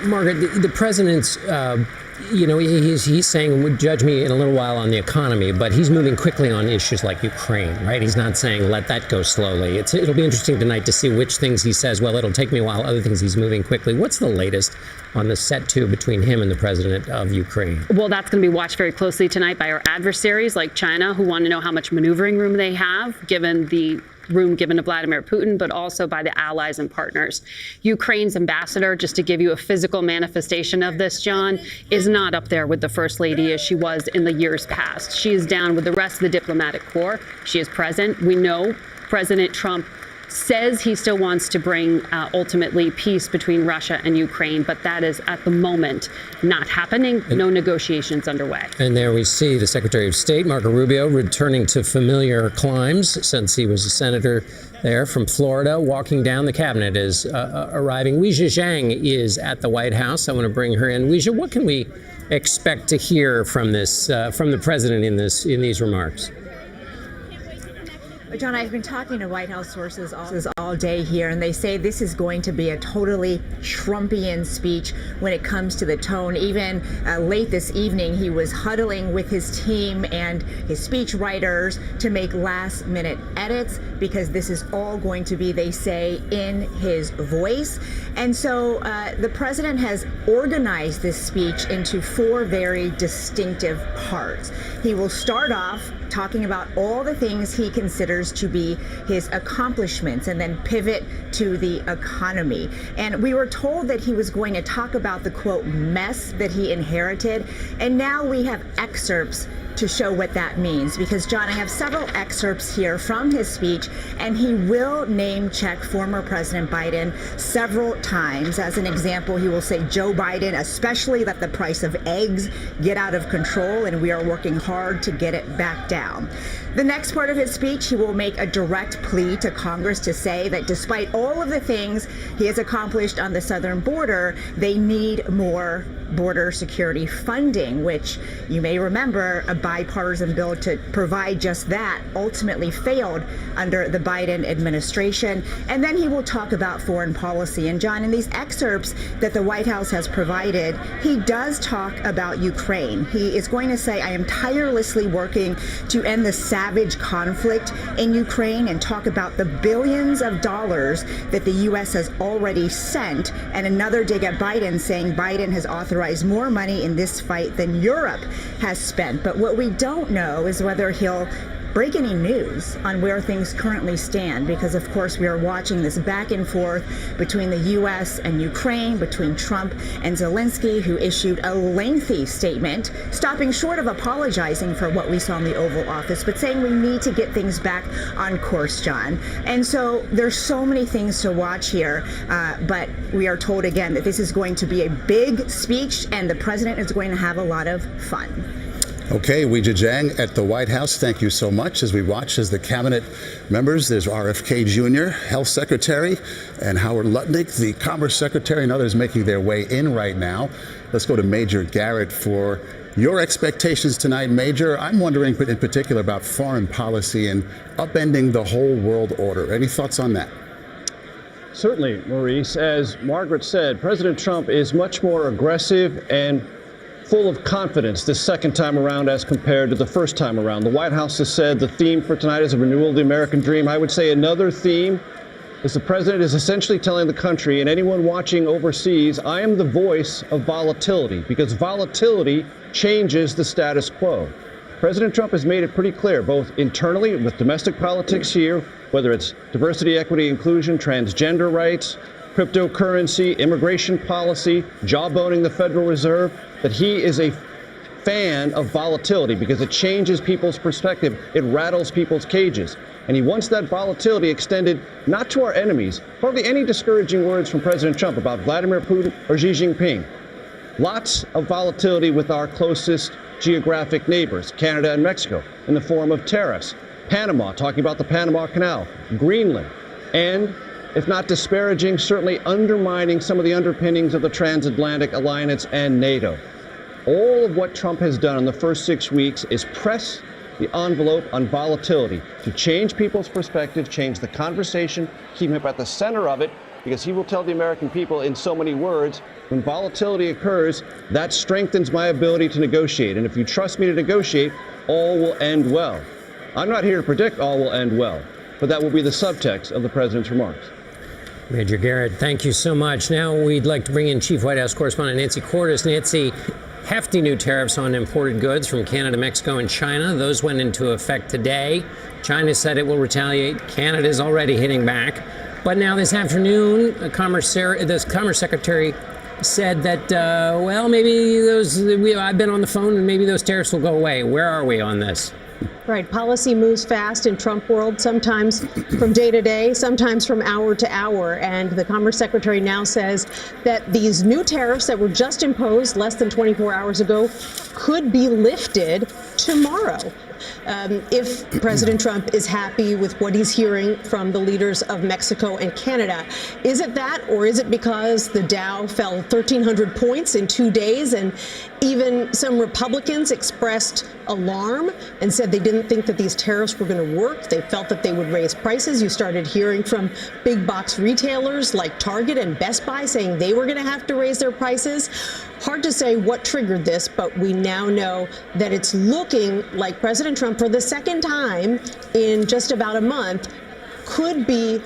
Margaret, the president's, he's saying, would judge me in a little while on the economy, but he's moving quickly on issues like Ukraine, right? He's not saying let that go slowly. It'll be interesting tonight to see which things he says, well, it'll take me a while, other things he's moving quickly. What's the latest on the set two between him and the president of Ukraine? Well, that's going to be watched very closely tonight by our adversaries like China, who want to know how much maneuvering room they have, given the room given to Vladimir Putin, but also by the allies and partners. Ukraine's ambassador, just to give you a physical manifestation of this, John, is not up there with the First Lady as she was in the years past. She is down with the rest of the diplomatic corps. She is present. We know President Trump says he still wants to bring ultimately peace between Russia and Ukraine, but that is at the moment not happening. No negotiations underway. And there we see the Secretary of State, Marco Rubio, returning to familiar climes since he was a senator there from Florida. Walking down, the cabinet is arriving. Weijia Zhang is at the White House. I want to bring her in. Weijia, what can we expect to hear from the president in these remarks? John, I've been talking to White House sources all day here, and they say this is going to be a totally Trumpian speech when it comes to the tone. Even late this evening, he was huddling with his team and his speech writers to make last-minute edits because this is all going to be, they say, in his voice. And so the president has organized this speech into four very distinctive parts. He will start off talking about all the things he considers to be his accomplishments and then pivot to the economy. And we were told that he was going to talk about the, quote, mess that he inherited. And now we have excerpts to show what that means. Because, John, I have several excerpts here from his speech, and he will name check former President Biden several times. As an example, he will say Joe Biden especially let the price of eggs get out of control, and we are working hard to get it back down. The next part of his speech, he will make a direct plea to Congress to say that despite all of the things he has accomplished on the southern border, they need more border security funding, which you may remember a bipartisan bill to provide just that ultimately failed under the Biden administration. And then he will talk about foreign policy. And John, in these excerpts that the White House has provided, he does talk about Ukraine. He is going to say, I am tirelessly working to end the savage conflict in Ukraine, and talk about the billions of dollars that the U.S. has already sent. And another dig at Biden, saying Biden has authorized more money in this fight than Europe has spent. But what we don't know is whether he'll break any news on where things currently stand, because of course we are watching this back and forth between the U.S. and Ukraine, between Trump and Zelensky, who issued a lengthy statement, stopping short of apologizing for what we saw in the Oval Office, but saying we need to get things back on course, John. And so there's so many things to watch here, but we are told again that this is going to be a big speech, and the president is going to have a lot of fun. Okay, Weijia Zhang at the White House, thank you so much. As we watch as the cabinet members, there's RFK Jr., Health Secretary, and Howard Lutnick, the Commerce Secretary, and others making their way in right now. Let's go to Major Garrett for your expectations tonight. Major, I'm wondering in particular about foreign policy and upending the whole world order. Any thoughts on that? Certainly, Maurice. As Margaret said, President Trump is much more aggressive and full of confidence this second time around as compared to the first time around. The White House has said the theme for tonight is a renewal of the American dream. I would say another theme is the president is essentially telling the country and anyone watching overseas, I am the voice of volatility, because volatility changes the status quo. President Trump has made it pretty clear, both internally with domestic politics here, whether it's diversity, equity, inclusion, transgender rights, cryptocurrency, immigration policy, jawboning the Federal Reserve, that he is a fan of volatility because it changes people's perspective. It rattles people's cages. And he wants that volatility extended not to our enemies. Hardly any discouraging words from President Trump about Vladimir Putin or Xi Jinping. Lots of volatility with our closest geographic neighbors, Canada and Mexico, in the form of tariffs. Panama, talking about the Panama Canal, Greenland, and if not disparaging, certainly undermining some of the underpinnings of the transatlantic alliance and NATO. All of what Trump has done in the first 6 weeks is press the envelope on volatility to change people's perspective, change the conversation, keep him at the center of it, because he will tell the American people in so many words, when volatility occurs, that strengthens my ability to negotiate. And if you trust me to negotiate, all will end well. I'm not here to predict all will end well, but that will be the subtext of the president's remarks. Major Garrett, thank you so much. Now we'd like to bring in Chief White House Correspondent Nancy Cordes. Nancy, hefty new tariffs on imported goods from Canada, Mexico, and China. Those went into effect today. China said it will retaliate. Canada is already hitting back. But now this afternoon, the Commerce Secretary said that, I've been on the phone and maybe those tariffs will go away. Where are we on this? Right. Policy moves fast in Trump world, sometimes from day to day, sometimes from hour to hour. And the Commerce Secretary now says that these new tariffs that were just imposed less than 24 hours ago could be lifted tomorrow. If President Trump is happy with what he's hearing from the leaders of Mexico and Canada. Is it that, or is it because the Dow fell 1,300 points in 2 days, and even some Republicans expressed alarm and said they didn't think that these tariffs were going to work. They felt that they would raise prices. You started hearing from big box retailers like Target and Best Buy saying they were going to have to raise their prices. Hard to say what triggered this, but we now know that it's looking like President Trump, for the second time in just about a month, could be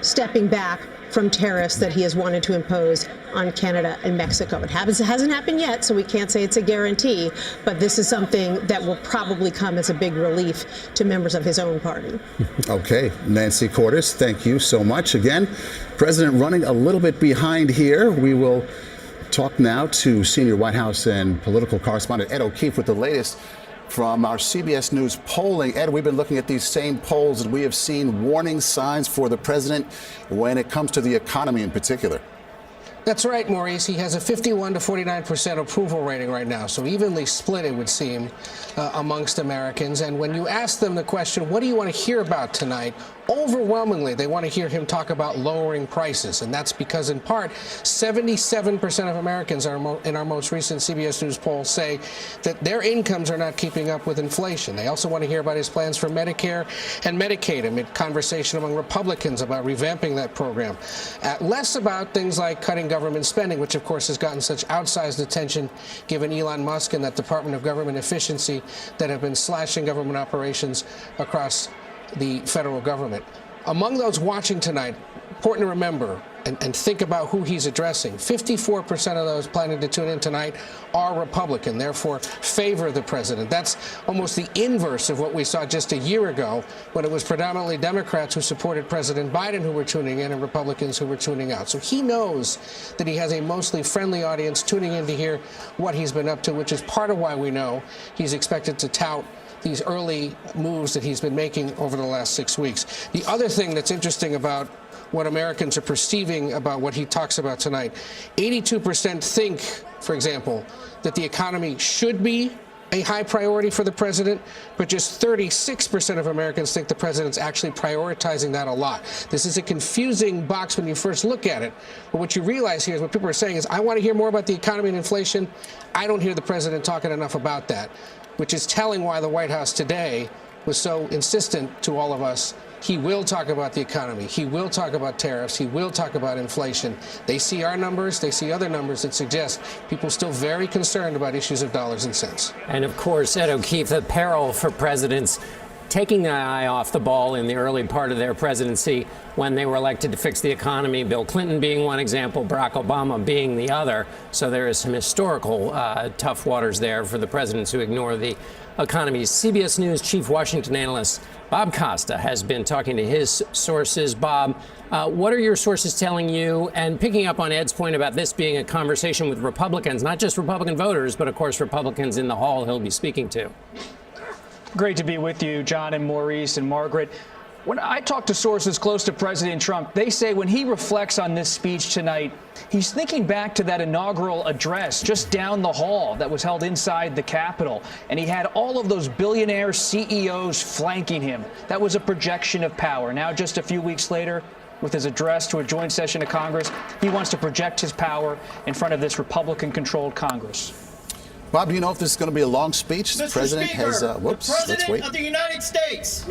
stepping back from tariffs that he has wanted to impose on Canada and Mexico. It hasn't happened yet, so we can't say it's a guarantee, but this is something that will probably come as a big relief to members of his own party. Okay, Nancy Cordes, thank you so much. Again, President running a little bit behind here. We will talk now to senior White House and political correspondent Ed O'Keefe with the latest from our CBS News polling. Ed, we've been looking at these same polls and we have seen warning signs for the president when it comes to the economy in particular. That's right, Maurice. He has a 51 to 49% approval rating right now, so evenly split, it would seem, amongst Americans. And when you ask them the question, what do you want to hear about tonight? Overwhelmingly, they want to hear him talk about lowering prices. And that's because, in part, 77% of Americans in our most recent CBS News poll say that their incomes are not keeping up with inflation. They also want to hear about his plans for Medicare and Medicaid amid conversation among Republicans about revamping that program. Less about things like cutting government spending, which, of course, has gotten such outsized attention given Elon Musk and that Department of Government Efficiency that have been slashing government operations across the federal government. Among those watching tonight, important to remember and think about who he's addressing. 54% of those planning to tune in tonight are Republican, therefore favor the president. That's almost the inverse of what we saw just a year ago when it was predominantly Democrats who supported President Biden who were tuning in and Republicans who were tuning out. So he knows that he has a mostly friendly audience tuning in to hear what he's been up to, which is part of why we know he's expected to tout these early moves that he's been making over the last 6 weeks. The other thing that's interesting about what Americans are perceiving about what he talks about tonight, 82% think, for example, that the economy should be a high priority for the president, but just 36% of Americans think the president's actually prioritizing that a lot. This is a confusing box when you first look at it, but what you realize here is what people are saying is, I want to hear more about the economy and inflation. I don't hear the president talking enough about that, which is telling why the White House today was so insistent to all of us. He will talk about the economy. He will talk about tariffs. He will talk about inflation. They see our numbers. They see other numbers that suggest people are still very concerned about issues of dollars and cents. And of course, Ed O'Keefe, the peril for presidents taking an eye off the ball in the early part of their presidency when they were elected to fix the economy, Bill Clinton being one example, Barack Obama being the other. So there is some historical tough waters there for the presidents who ignore the economy. CBS News chief Washington analyst Bob Costa has been talking to his sources. Bob, what are your sources telling you? And picking up on Ed's point about this being a conversation with Republicans, not just Republican voters, but of course Republicans in the hall he'll be speaking to. Great to be with you, John and Maurice and Margaret. When I talk to sources close to President Trump, they say when he reflects on this speech tonight, he's thinking back to that inaugural address just down the hall that was held inside the Capitol. And he had all of those billionaire CEOs flanking him. That was a projection of power. Now, just a few weeks later, with his address to a joint session of Congress, he wants to project his power in front of this Republican-controlled Congress. Bob, do you know if this is going to be a long speech? Mr. The president Speaker, has, the let's wait. President of the United States.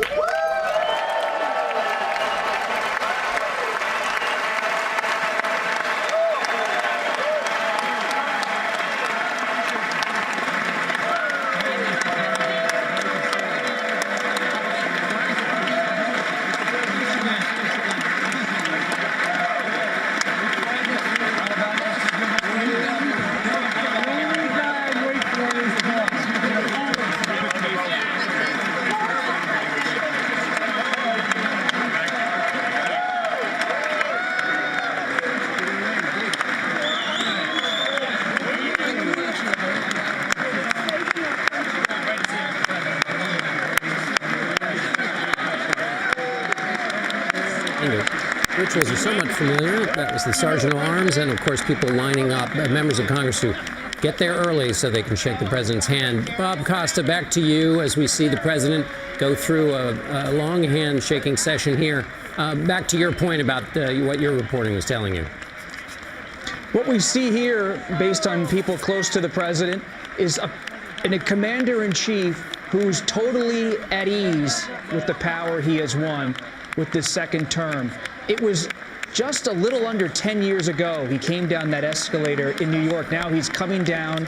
rituals are somewhat familiar. That was the Sergeant of Arms, and of course, people lining up, members of Congress to get there early so they can shake the president's hand. Bob Costa, back to you as we see the president go through a long handshaking session here. Back to your point about what your reporting was telling you. What we see here, based on people close to the president, is a commander-in-chief who's totally at ease with the power he has won with this second term. It was just a little under 10 years ago he came down that escalator in New York. Now he's coming down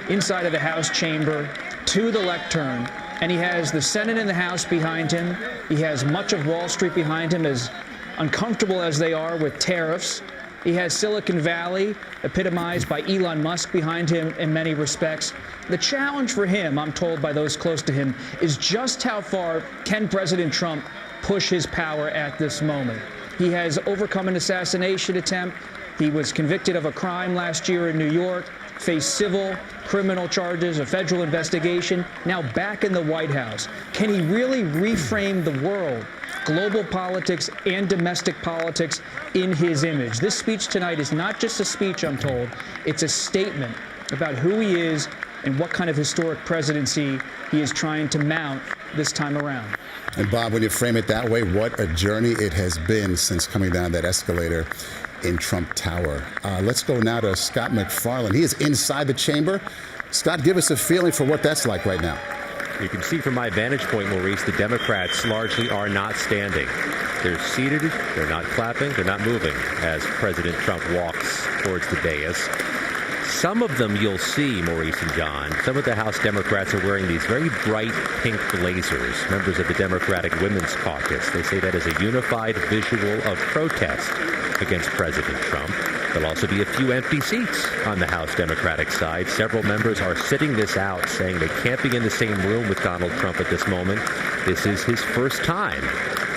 inside of the House chamber to the lectern, and he has the Senate and the House behind him. He has much of Wall Street behind him, as uncomfortable as they are with tariffs. He has Silicon Valley, epitomized by Elon Musk, behind him in many respects. The challenge for him, I'm told by those close to him, is just how far can President Trump push his power at this moment. He has overcome an assassination attempt. He was convicted of a crime last year in New York, faced civil, criminal charges, a federal investigation, now back in the White House. Can he really reframe the world, global politics and domestic politics, in his image? This speech tonight is not just a speech, I'm told. It's a statement about who he is and what kind of historic presidency he is trying to mount this time around. And Bob, when you frame it that way, what a journey it has been since coming down that escalator in Trump Tower. Let's go now to Scott McFarland. He is inside the chamber. Scott, give us a feeling for what that's like right now. You can see from my vantage point, Maurice, the Democrats largely are not standing. They're seated, they're not clapping, they're not moving as President Trump walks towards the dais. Some of them you'll see, Maurice and John, some of the House Democrats are wearing these very bright pink blazers, members of the Democratic Women's Caucus. They say that is a unified visual of protest against President Trump. There'll also be a few empty seats on the House Democratic side. Several members are sitting this out, saying they can't be in the same room with Donald Trump at this moment. This is his first time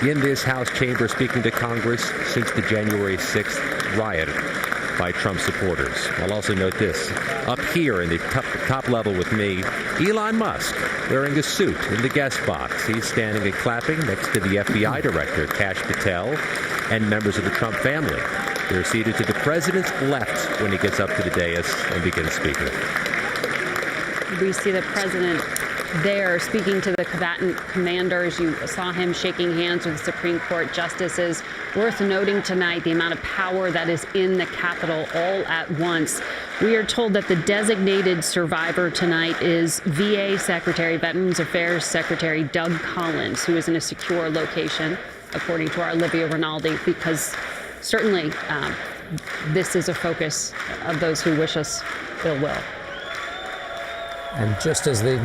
in this House chamber speaking to Congress since the January 6th riot by Trump supporters. I'll also note this. Up here in the top level with me, Elon Musk wearing a suit in the guest box. He's standing and clapping next to the FBI director, Kash Patel, and members of the Trump family. They're seated to the president's left when he gets up to the dais and begins speaking. We see the president there speaking to the combatant commanders. You saw him shaking hands with the Supreme Court justices. Worth noting tonight the amount of power that is in the Capitol all at once. We are told that the designated survivor tonight is VA Secretary, Veterans Affairs Secretary Doug Collins, who is in a secure location, according to our Olivia Rinaldi, because certainly this is a focus of those who wish us ill will. And just as they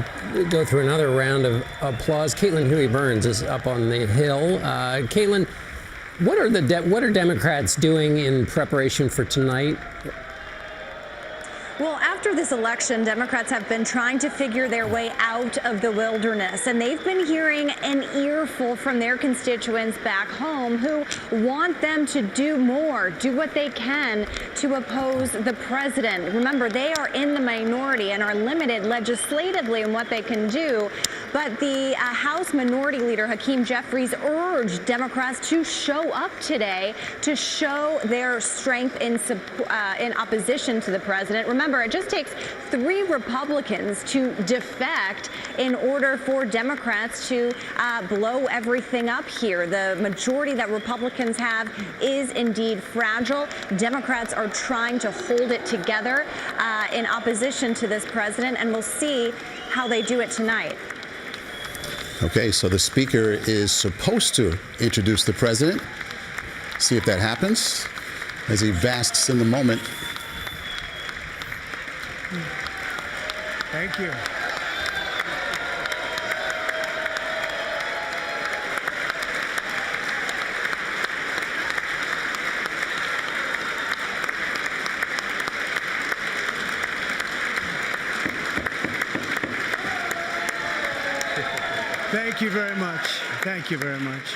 go through another round of applause, Caitlin Huey-Burns is up on the hill. Caitlin, what are Democrats doing in preparation for tonight? Well, after this election, Democrats have been trying to figure their way out of the wilderness, and they've been hearing an earful from their constituents back home who want them to do more, do what they can to oppose the president. Remember, they are in the minority and are limited legislatively in what they can do, but the House Minority Leader Hakeem Jeffries urged Democrats to show up today to show their strength in opposition to the president. Remember, it just takes 3 Republicans to defect in order for Democrats to blow everything up here. The majority that Republicans have is indeed fragile. Democrats are trying to hold it together in opposition to this president, and we'll see how they do it tonight. Okay, so the speaker is supposed to introduce the president. See if that happens as he basks in the moment. Thank you. Thank you very much. Thank you very much.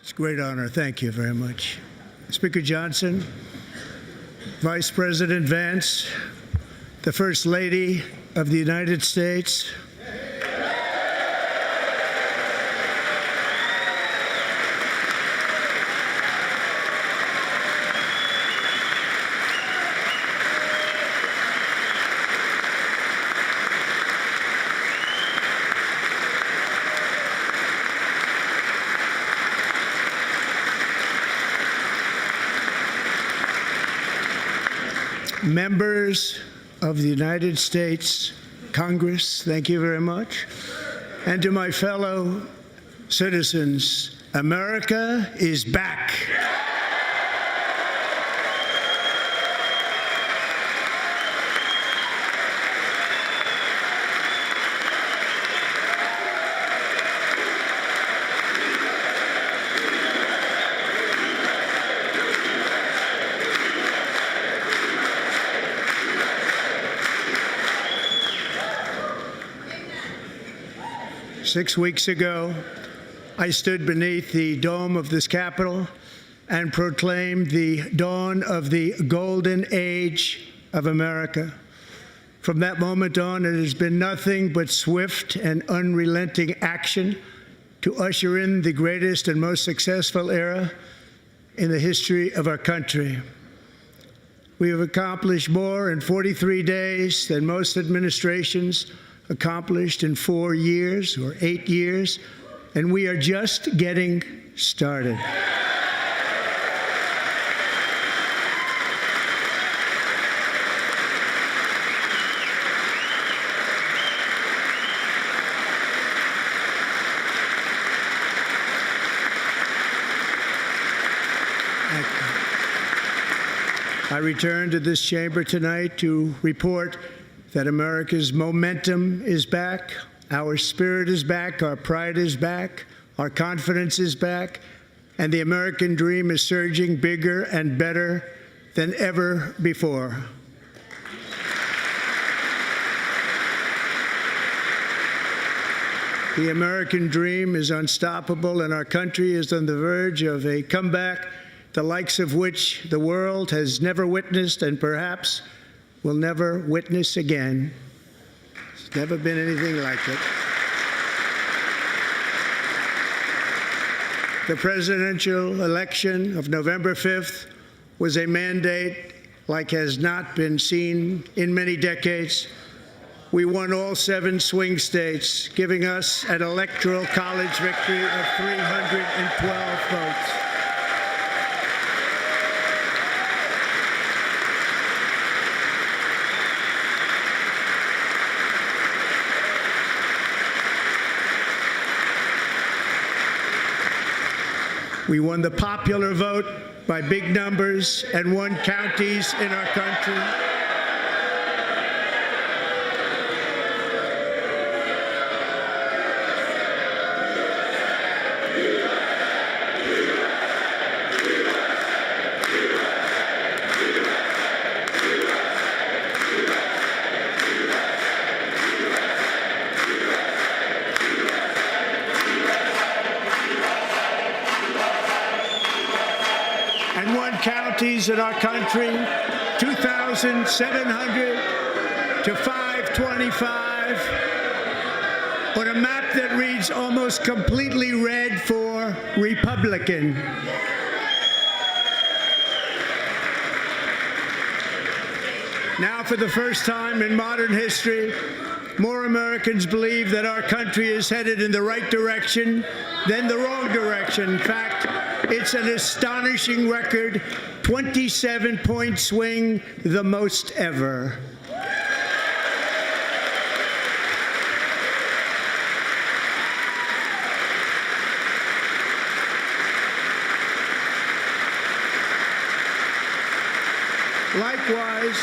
It's a great honor. Thank you very much. Speaker Johnson, Vice President Vance, the First Lady of the United States, members of the United States Congress, thank you very much. And to my fellow citizens, America is back. 6 weeks ago, I stood beneath the dome of this Capitol and proclaimed the dawn of the golden age of America. From that moment on, it has been nothing but swift and unrelenting action to usher in the greatest and most successful era in the history of our country. We have accomplished more in 43 days than most administrations accomplished in 4 years or 8 years, and we are just getting started. I return to this chamber tonight to report that America's momentum is back, our spirit is back, our pride is back, our confidence is back, and the American dream is surging bigger and better than ever before. The American dream is unstoppable, and our country is on the verge of a comeback, the likes of which the world has never witnessed and perhaps will never witness again. There's never been anything like it. The presidential election of November 5th was a mandate like has not been seen in many decades. We won all 7 swing states, giving us an electoral college victory of 312 votes. We won the popular vote by big numbers and won counties in our country. And won counties in our country, 2,700 to 525, on a map that reads almost completely red for Republican. Now, for the first time in modern history, more Americans believe that our country is headed in the right direction than the wrong direction. In fact, it's an astonishing record, 27-point swing, the most ever. Likewise,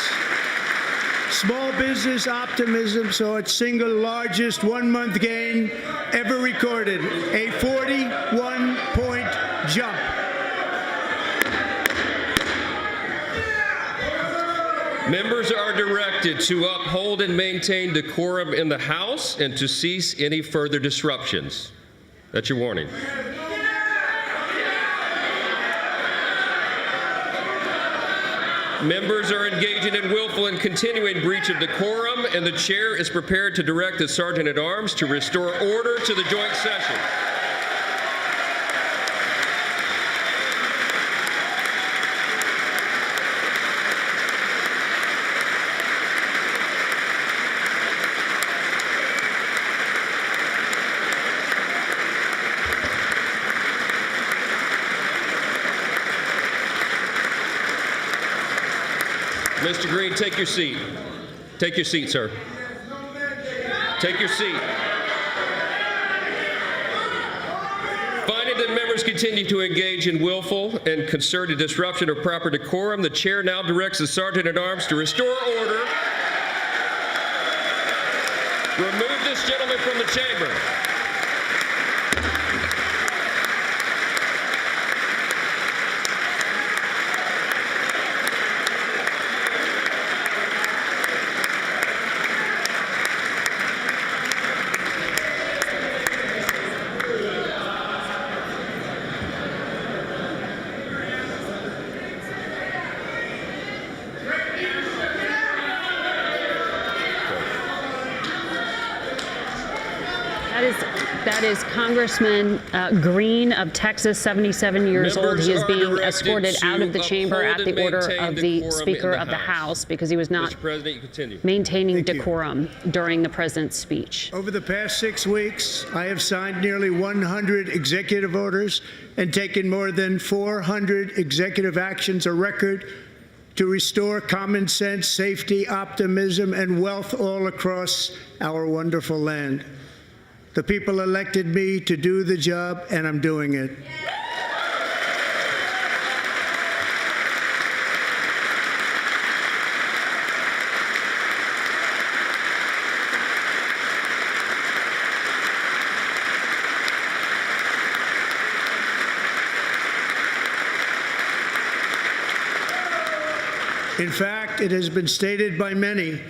small business optimism saw its single largest one-month gain ever recorded, a 41-point jump. Members are directed to uphold and maintain decorum in the House and to cease any further disruptions. That's your warning. Members are engaging in willful and continuing breach of decorum, and the chair is prepared to direct the Sergeant-at-Arms to restore order to the joint session. Mr. Green, take your seat. Take your seat, sir. Take your seat. Finding that members continue to engage in willful and concerted disruption of proper decorum, the chair now directs the Sergeant-at-Arms to restore order. Remove this gentleman from the chamber. That is Congressman Green of Texas, 77 years old. He is being escorted out of the chamber at the order of the Speaker of the House because he was not maintaining decorum during the president's speech. Over the past 6 weeks, I have signed nearly 100 executive orders and taken more than 400 executive actions, a record to restore common sense, safety, optimism, and wealth all across our wonderful land. The people elected me to do the job, and I'm doing it. In fact, it has been stated by many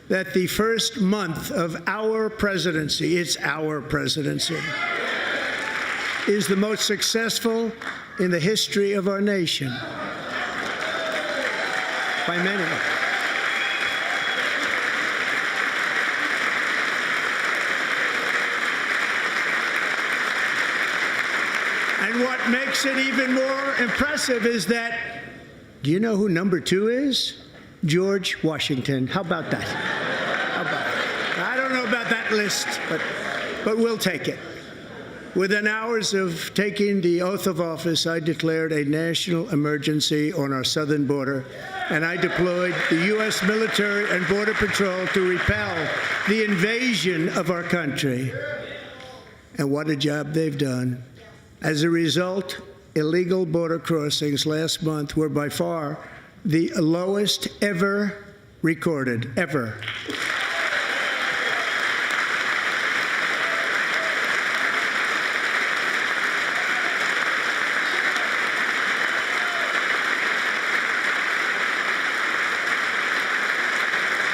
that the first month of our presidency, it's our presidency, is the most successful in the history of our nation. By many. And what makes it even more impressive is that, do you know who number 2 is? George Washington. How about that? How about that? I don't know about that list, but we'll take it. Within hours of taking the oath of office, I declared a national emergency on our southern border, and I deployed the U.S. military and Border Patrol to repel the invasion of our country. And what a job they've done. As a result, illegal border crossings last month were by far the lowest ever recorded, ever.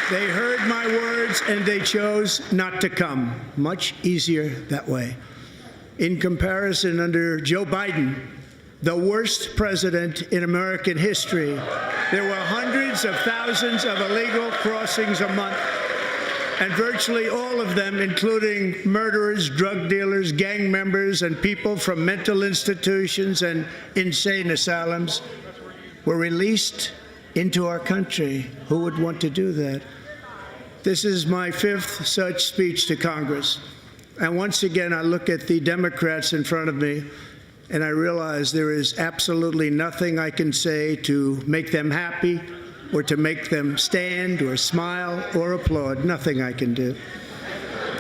They heard my words and they chose not to come. Much easier that way. In comparison, under Joe Biden, the worst president in American history, there were hundreds of thousands of illegal crossings a month, and virtually all of them, including murderers, drug dealers, gang members, and people from mental institutions and insane asylums, were released into our country. Who would want to do that? This is my 5th such speech to Congress. And once again, I look at the Democrats in front of me, and I realize there is absolutely nothing I can say to make them happy or to make them stand or smile or applaud. Nothing I can do.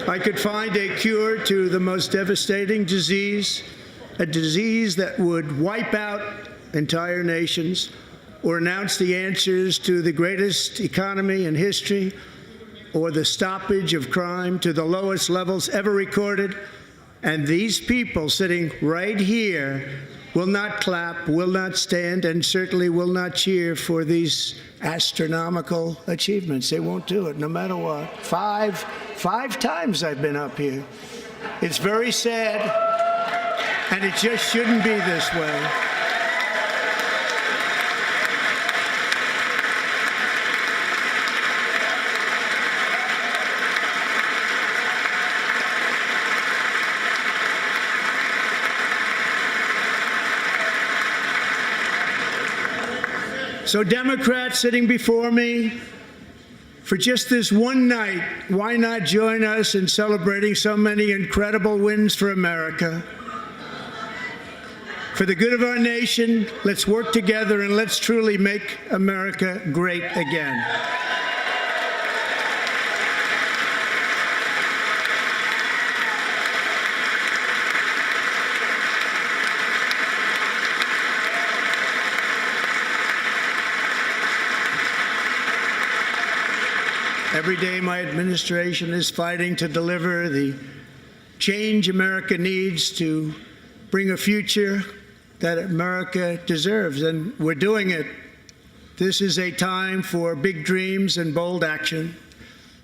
I could find a cure to the most devastating disease, a disease that would wipe out entire nations, or announce the answers to the greatest economy in history, or the stoppage of crime to the lowest levels ever recorded. And these people sitting right here will not clap, will not stand, and certainly will not cheer for these astronomical achievements. They won't do it, no matter what. Five times I've been up here. It's very sad, and it just shouldn't be this way. So Democrats sitting before me, for just this one night, why not join us in celebrating so many incredible wins for America? For the good of our nation, let's work together and let's truly make America great again. Every day, my administration is fighting to deliver the change America needs to bring a future that America deserves, and we're doing it. This is a time for big dreams and bold action.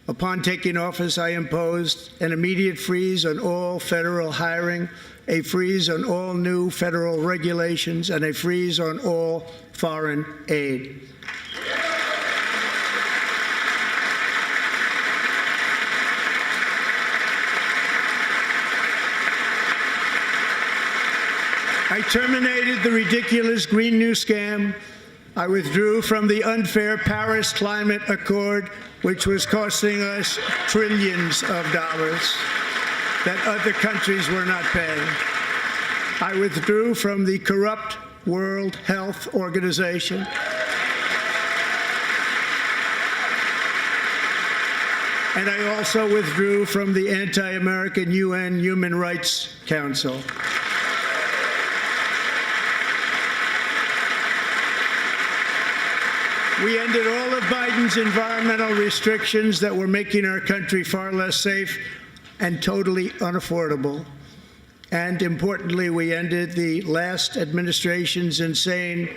Upon taking office, I imposed an immediate freeze on all federal hiring, a freeze on all new federal regulations, and a freeze on all foreign aid. I terminated the ridiculous Green New Scam. I withdrew from the unfair Paris Climate Accord, which was costing us trillions of dollars that other countries were not paying. I withdrew from the corrupt World Health Organization. And I also withdrew from the anti-American UN Human Rights Council. We ended all of Biden's environmental restrictions that were making our country far less safe and totally unaffordable. And importantly, we ended the last administration's insane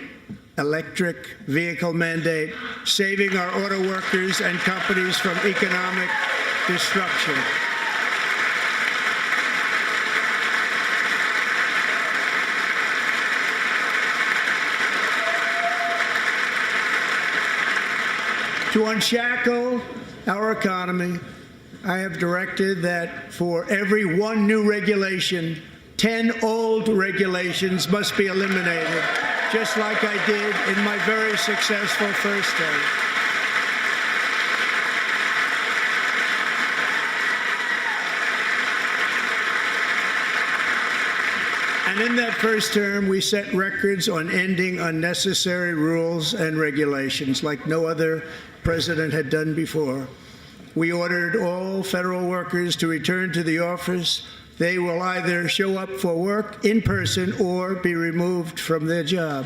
electric vehicle mandate, saving our auto workers and companies from economic destruction. To unshackle our economy, I have directed that for every one new regulation, 10 old regulations must be eliminated, just like I did in my very successful first term. And in that first term, we set records on ending unnecessary rules and regulations like no other president had done before. We ordered all federal workers to return to the office. They will either show up for work in person or be removed from their job.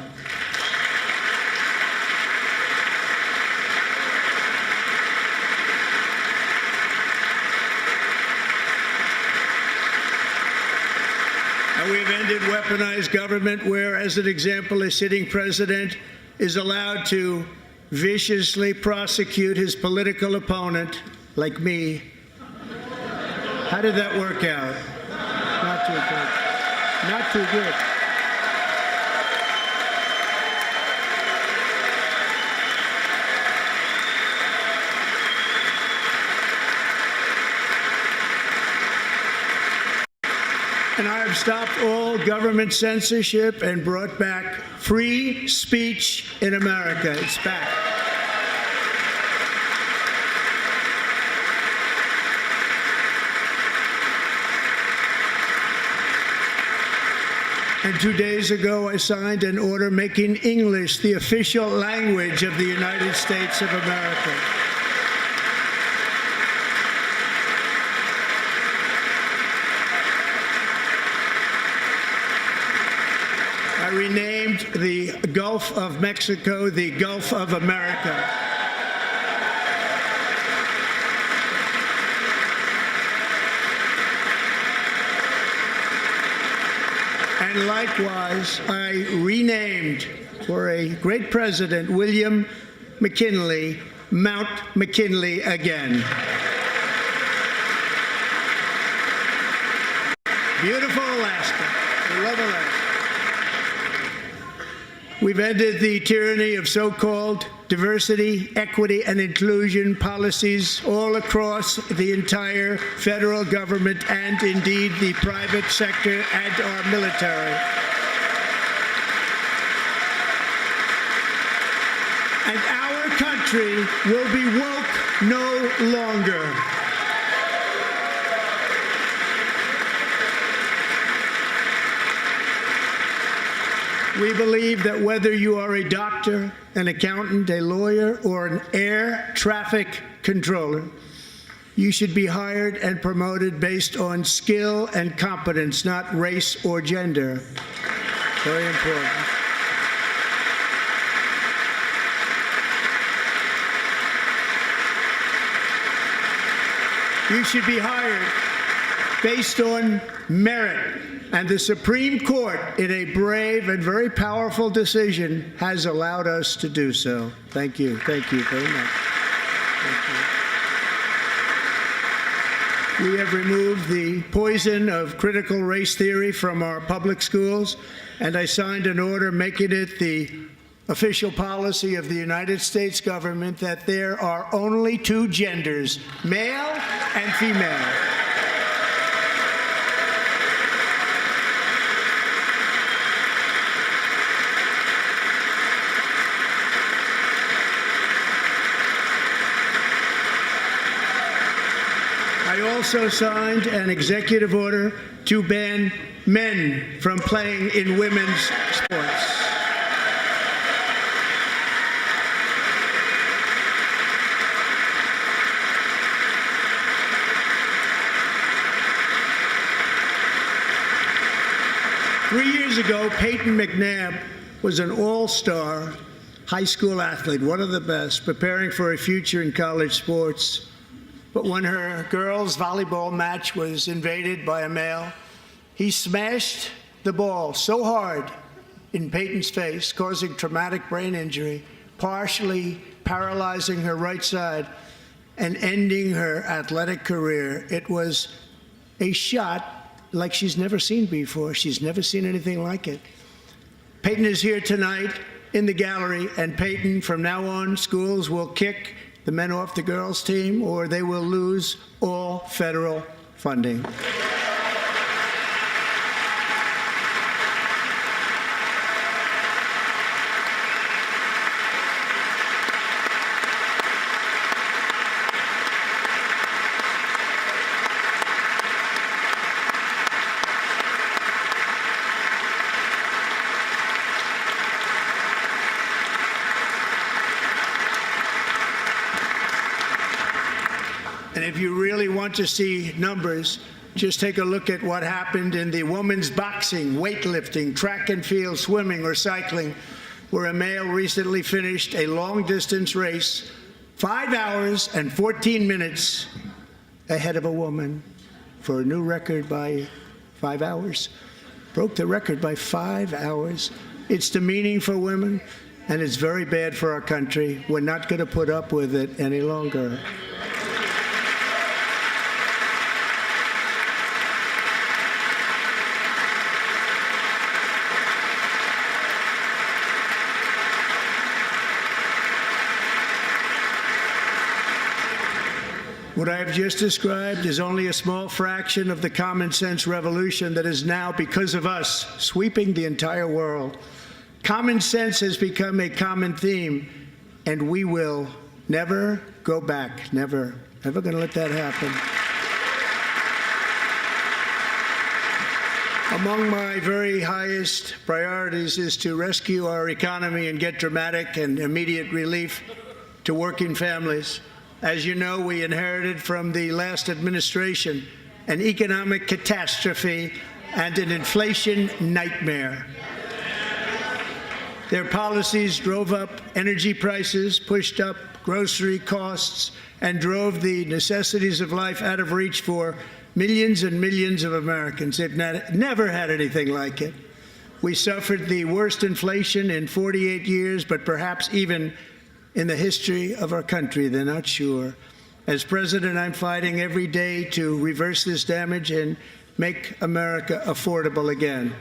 And we've ended weaponized government where, as an example, a sitting president is allowed to viciously prosecute his political opponent, like me. How did that work out? Not too good. Not too good. And I have stopped all government censorship and brought back free speech in America. It's back. And 2 days ago, I signed an order making English the official language of the United States of America. I renamed the Gulf of Mexico the Gulf of America. And likewise, I renamed, for a great president, William McKinley, Mount McKinley again. Beautiful Alaska. We love Alaska. We've ended the tyranny of so-called diversity, equity, and inclusion policies all across the entire federal government and indeed the private sector and our military. And our country will be woke no longer. We believe that whether you are a doctor, an accountant, a lawyer, or an air traffic controller, you should be hired and promoted based on skill and competence, not race or gender. Very important. You should be hired based on merit. And the Supreme Court, in a brave and very powerful decision, has allowed us to do so. Thank you. Thank you very much. Thank you. We have removed the poison of critical race theory from our public schools, and I signed an order making it the official policy of the United States government that there are only two genders, male and female. I also signed an executive order to ban men from playing in women's sports. Three years ago, Peyton McNabb was an all-star high school athlete, one of the best, preparing for a future in college sports. But when her girls' volleyball match was invaded by a male, he smashed the ball so hard in Peyton's face, causing traumatic brain injury, partially paralyzing her right side and ending her athletic career. It was a shot like she's never seen before. She's never seen anything like it. Peyton is here tonight in the gallery, and Peyton, from now on, schools will kick the men off the girls' team, or they will lose all federal funding. And if you really want to see numbers, just take a look at what happened in the women's boxing, weightlifting, track and field, swimming, or cycling, where a male recently finished a long-distance race 5 hours and 14 minutes ahead of a woman for a new record by 5 hours. Broke the record by 5 hours. It's demeaning for women, and it's very bad for our country. We're not going to put up with it any longer. What I have just described is only a small fraction of the common sense revolution that is now, because of us, sweeping the entire world. Common sense has become a common theme, and we will never go back. Never. Never going to let that happen. Among my very highest priorities is to rescue our economy and get dramatic and immediate relief to working families. As you know, we inherited from the last administration an economic catastrophe and an inflation nightmare. Their policies drove up energy prices, pushed up grocery costs, and drove the necessities of life out of reach for millions and millions of Americans. They've never had anything like it. We suffered the worst inflation in 48 years, but perhaps even in the history of our country. They're not sure. As president, I'm fighting every day to reverse this damage and make America affordable again.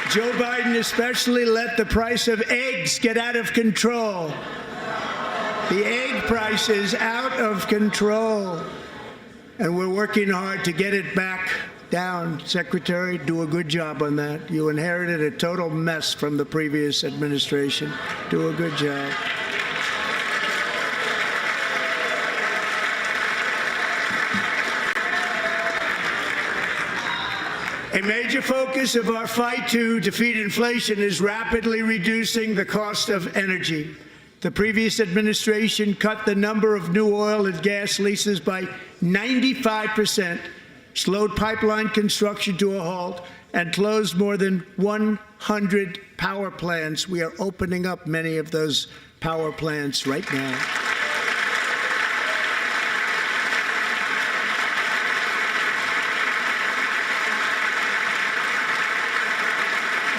Joe Biden especially let the price of eggs get out of control. The egg price is out of control, and we're working hard to get it back down, Secretary. Do a good job on that. You inherited a total mess from the previous administration. Do a good job. A major focus of our fight to defeat inflation is rapidly reducing the cost of energy. The previous administration cut the number of new oil and gas leases by 95%, slowed pipeline construction to a halt, and closed more than 100 power plants. We are opening up many of those power plants right now.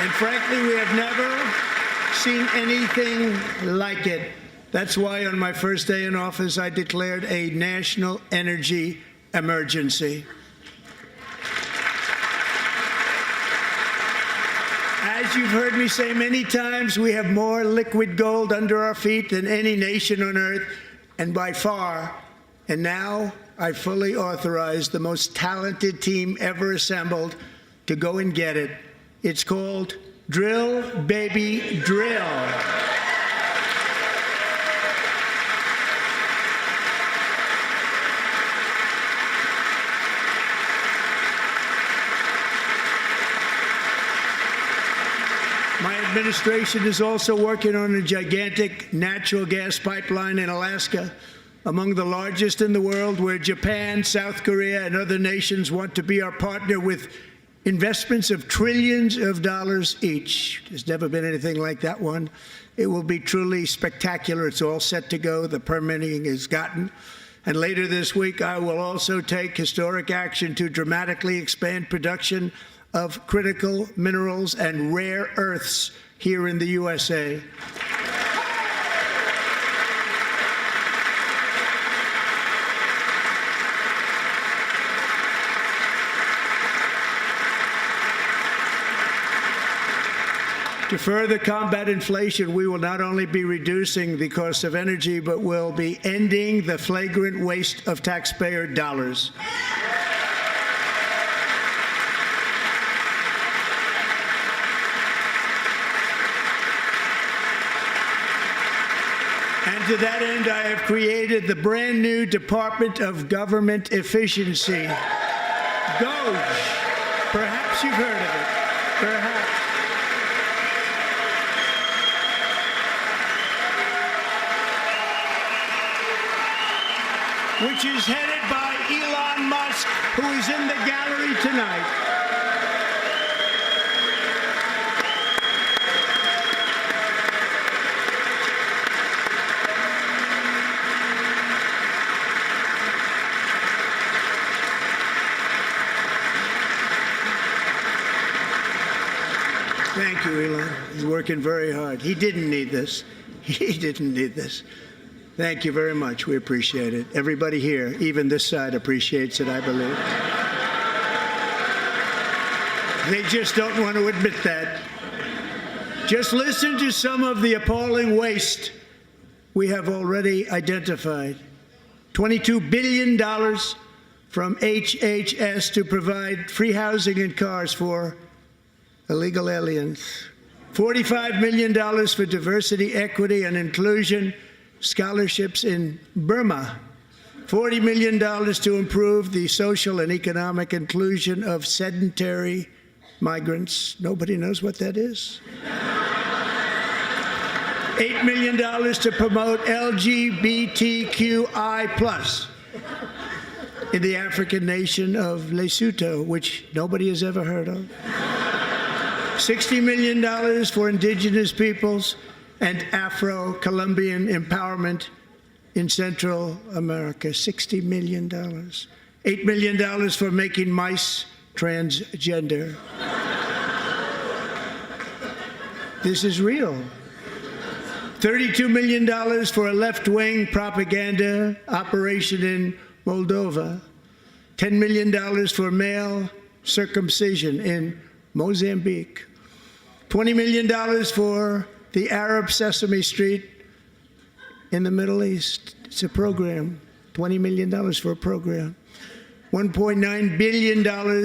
And frankly, we have never seen anything like it. That's why on my first day in office, I declared a national energy emergency. As you've heard me say many times, we have more liquid gold under our feet than any nation on earth, and by far. And now I fully authorize the most talented team ever assembled to go and get it. It's called Drill, Baby, Drill. My administration is also working on a gigantic natural gas pipeline in Alaska, among the largest in the world, where Japan, South Korea, and other nations want to be our partner with investments of trillions of dollars each. There's never been anything like that one. It will be truly spectacular. It's all set to go. The permitting is gotten. And later this week, I will also take historic action to dramatically expand production of critical minerals and rare earths here in the USA. To further combat inflation, we will not only be reducing the cost of energy, but will be ending the flagrant waste of taxpayer dollars. And to that end, I have created the brand new Department of Government Efficiency, DOGE. Perhaps you've heard of it. Perhaps. Which is headed by Elon Musk, who is in the gallery tonight. Thank you, Elon. He's working very hard. He didn't need this. He didn't need this. Thank you very much. We appreciate it. Everybody here, even this side, appreciates it, I believe. They just don't want to admit that. Just listen to some of the appalling waste we have already identified. $22 billion from HHS to provide free housing and cars for illegal aliens. $45 million for diversity, equity, and inclusion scholarships in Burma, $40 million to improve the social and economic inclusion of sedentary migrants. Nobody knows what that is. $8 million to promote LGBTQI+ in the African nation of Lesotho, which nobody has ever heard of. $60 million for indigenous peoples and Afro-Colombian empowerment in Central America, $60 million. $8 million for making mice transgender. This is real. $32 million for a left-wing propaganda operation in Moldova. $10 million for male circumcision in Mozambique. $20 million for the Arab Sesame Street in the Middle East. It's a program, $20 million for a program. $1.9 billion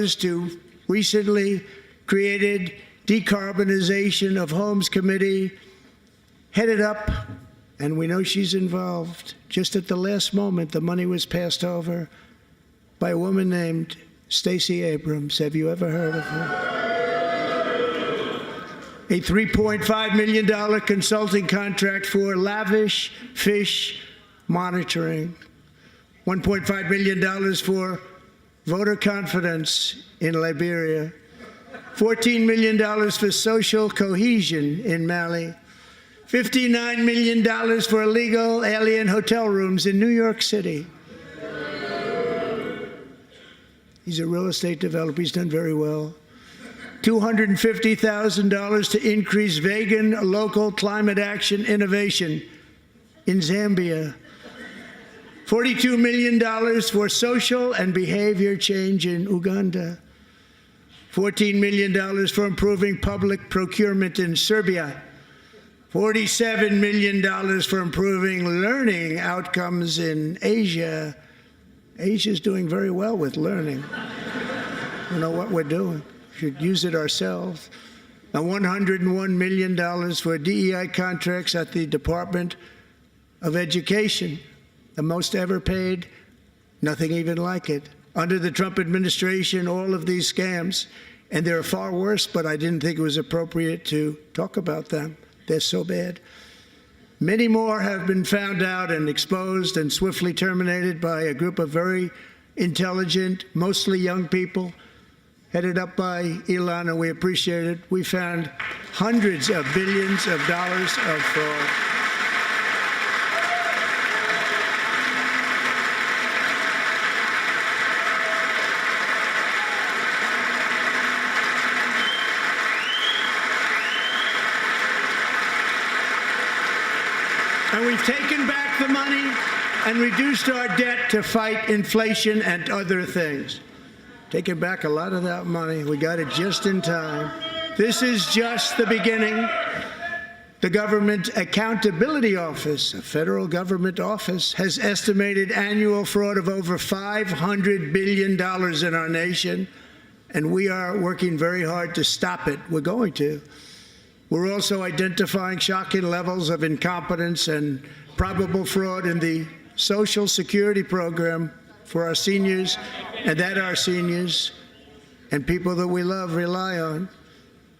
to recently created Decarbonization of Homes Committee, headed up, and we know she's involved. Just at the last moment, the money was passed over by a woman named Stacey Abrams. Have you ever heard of her? A $3.5 million consulting contract for lavish fish monitoring. $1.5 million for voter confidence in Liberia. $14 million for social cohesion in Mali. $59 million for illegal alien hotel rooms in New York City. He's a real estate developer. He's done very well. $250,000 to increase vegan local climate action innovation in Zambia. $42 million for social and behavior change in Uganda. $14 million for improving public procurement in Serbia. $47 million for improving learning outcomes in Asia. Asia's doing very well with learning. We know what we're doing. Should use it ourselves. Now, $101 million for DEI contracts at the Department of Education, the most ever paid, nothing even like it. Under the Trump administration, all of these scams, and they're far worse, but I didn't think it was appropriate to talk about them. They're so bad. Many more have been found out and exposed and swiftly terminated by a group of very intelligent, mostly young people, headed up by Elon, and we appreciate it. We found hundreds of billions of dollars of fraud. And we've taken back the money and reduced our debt to fight inflation and other things. Taking back a lot of that money. We got it just in time. This is just the beginning. The Government Accountability Office, a federal government office, has estimated annual fraud of over $500 billion in our nation, and we are working very hard to stop it. We're going to. We're also identifying shocking levels of incompetence and probable fraud in the Social Security program for our seniors, and that our seniors and people that we love rely on.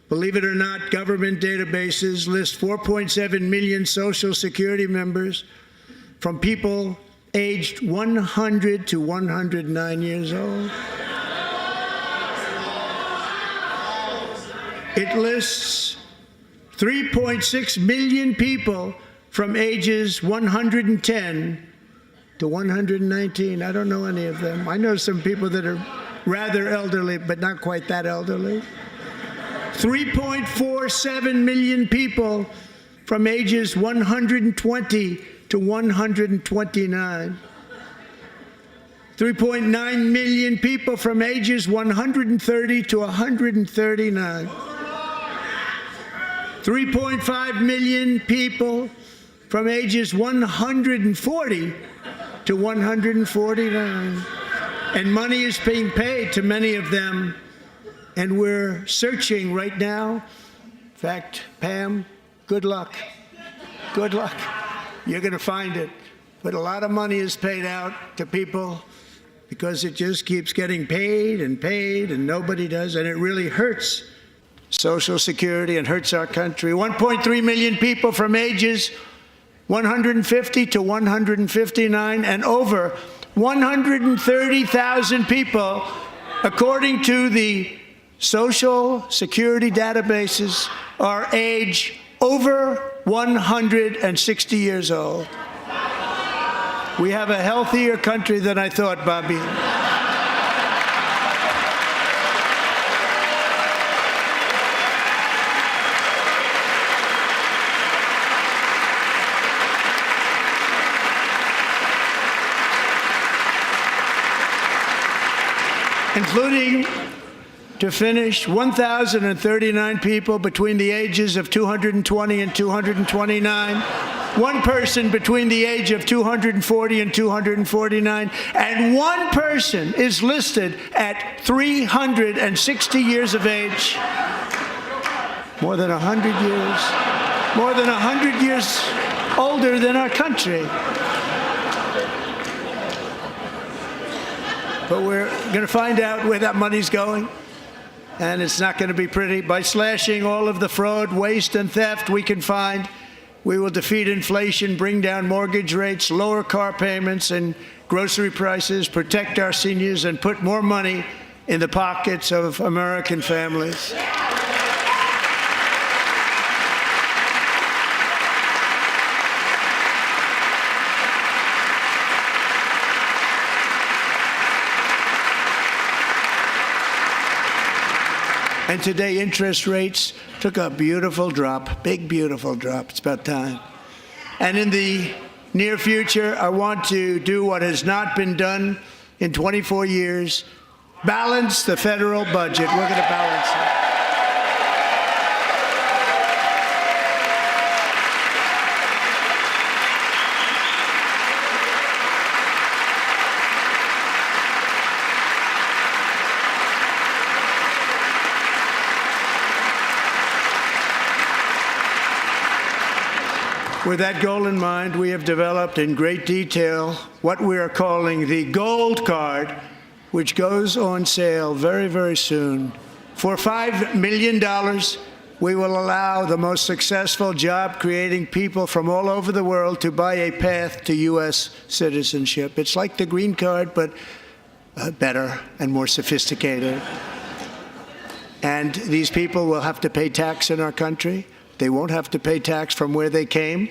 Believe it or not, government databases list 4.7 million Social Security members from people aged 100 to 109 years old. It lists 3.6 million people from ages 110 to 119. I don't know any of them. I know some people that are rather elderly, but not quite that elderly. 3.47 million people from ages 120 to 129. 3.9 million people from ages 130 to 139. 3.5 million people from ages 140 to 149. And money is being paid to many of them, and we're searching right now. In fact, Pam, good luck. Good luck. You're going to find it. But a lot of money is paid out to people because it just keeps getting paid, and nobody does, and it really hurts Social Security and hurts our country. 1.3 million people from ages 150 to 159, and over 130,000 people, according to the Social Security databases, are age over 160 years old. We have a healthier country than I thought, Bobby. Including, to finish, 1,039 people between the ages of 220 and 229 One person between the age of 240 and 249, and one person is listed at 360 years of age. More than 100 years. More than 100 years older than our country. But we're going to find out where that money's going, and it's not going to be pretty. By slashing all of the fraud, waste, and theft we can find, we will defeat inflation, bring down mortgage rates, lower car payments and grocery prices, protect our seniors, and put more money in the pockets of American families. And today, interest rates took a beautiful drop, big, beautiful drop. It's about time. And in the near future, I want to do what has not been done in 24 years, balance the federal budget. We're going to balance it. With that goal in mind, we have developed in great detail what we are calling the Gold Card, which goes on sale very, very soon. For $5 million, we will allow the most successful job-creating people from all over the world to buy a path to U.S. citizenship. It's like the green card, but better and more sophisticated. And these people will have to pay tax in our country. They won't have to pay tax from where they came.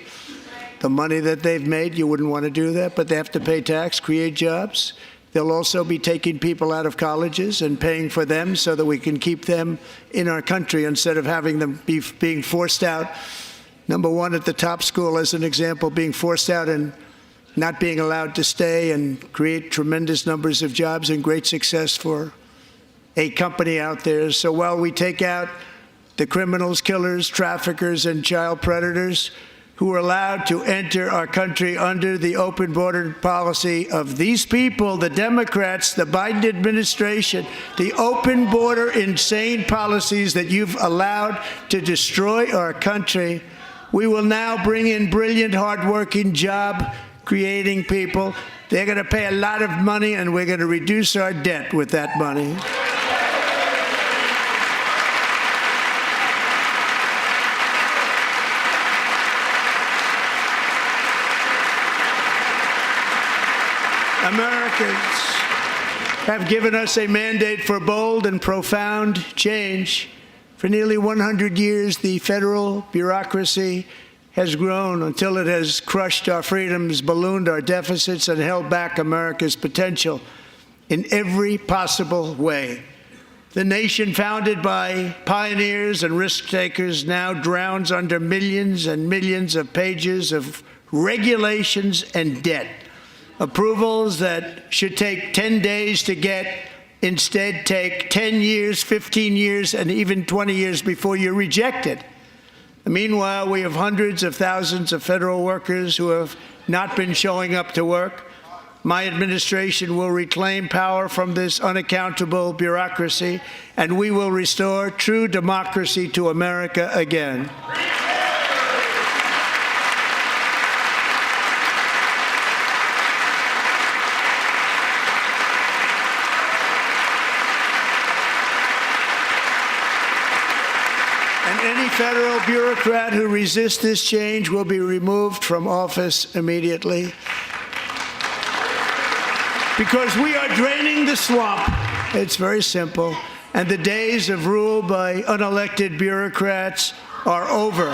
The money that they've made, you wouldn't want to do that, but they have to pay tax, create jobs. They'll also be taking people out of colleges and paying for them so that we can keep them in our country instead of having them being forced out. Number one, at the top school, as an example, being forced out and not being allowed to stay and create tremendous numbers of jobs and great success for a company out there. So while we take out the criminals, killers, traffickers, and child predators who are allowed to enter our country under the open border policy of these people, the Democrats, the Biden administration, the open border insane policies that you've allowed to destroy our country, we will now bring in brilliant, hardworking, job-creating people. They're going to pay a lot of money, and we're going to reduce our debt with that money. Americans have given us a mandate for bold and profound change. For nearly 100 years, the federal bureaucracy has grown until it has crushed our freedoms, ballooned our deficits, and held back America's potential in every possible way. The nation founded by pioneers and risk-takers now drowns under millions and millions of pages of regulations and debt. Approvals that should take 10 days to get instead take 10 years, 15 years, and even 20 years before you're rejected. Meanwhile, we have hundreds of thousands of federal workers who have not been showing up to work. My administration will reclaim power from this unaccountable bureaucracy, and we will restore true democracy to America again. Any federal bureaucrat who resists this change will be removed from office immediately. Because we are draining the swamp. It's very simple. And the days of rule by unelected bureaucrats are over.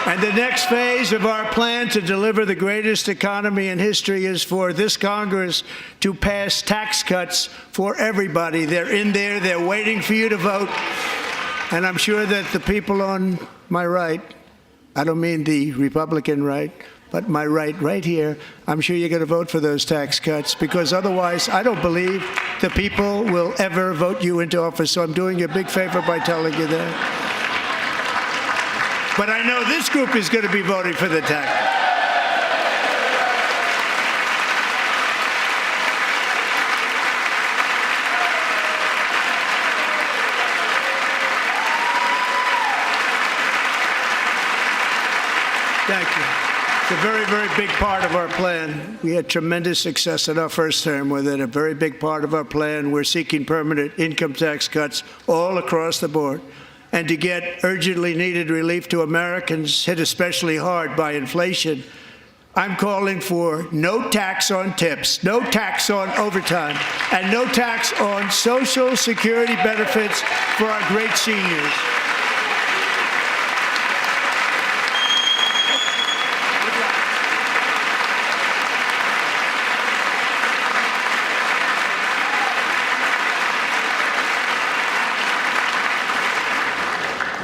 And the next phase of our plan to deliver the greatest economy in history is for this Congress to pass tax cuts for everybody. They're in there. They're waiting for you to vote. And I'm sure that the people on my right, I don't mean the Republican right, but my right here, I'm sure you're going to vote for those tax cuts, because otherwise I don't believe the people will ever vote you into office. So I'm doing you a big favor by telling you that. But I know this group is going to be voting for the tax. Thank you. It's a very, very big part of our plan. We had tremendous success in our first term with it. A very big part of our plan. We're seeking permanent income tax cuts all across the board. And to get urgently needed relief to Americans hit especially hard by inflation, I'm calling for no tax on tips, no tax on overtime, and no tax on Social Security benefits for our great seniors.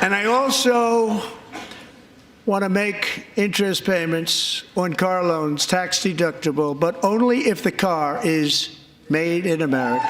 And I also want to make interest payments on car loans tax deductible, but only if the car is made in America.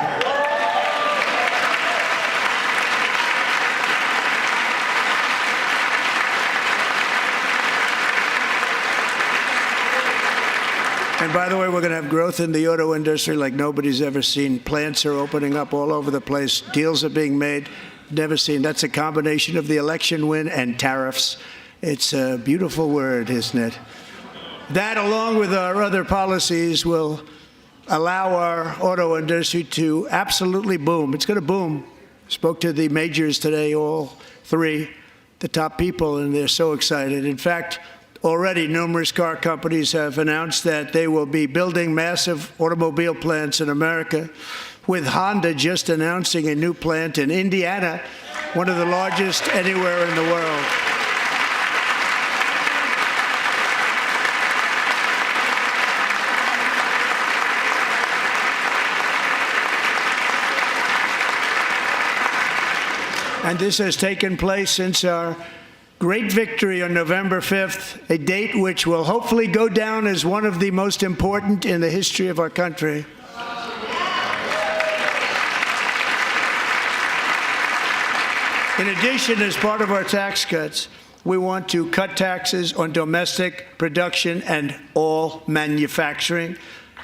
And by the way, we're going to have growth in the auto industry like nobody's ever seen. Plants are opening up all over the place. Deals are being made. Never seen. That's a combination of the election win and tariffs. It's a beautiful word, isn't it? That, along with our other policies, will allow our auto industry to absolutely boom. It's going to boom. Spoke to the majors today, all three, the top people, and they're so excited. In fact, already numerous car companies have announced that they will be building massive automobile plants in America, with Honda just announcing a new plant in Indiana, one of the largest anywhere in the world. And this has taken place since our great victory on November 5th, a date which will hopefully go down as one of the most important in the history of our country. In addition, as part of our tax cuts, we want to cut taxes on domestic production and all manufacturing.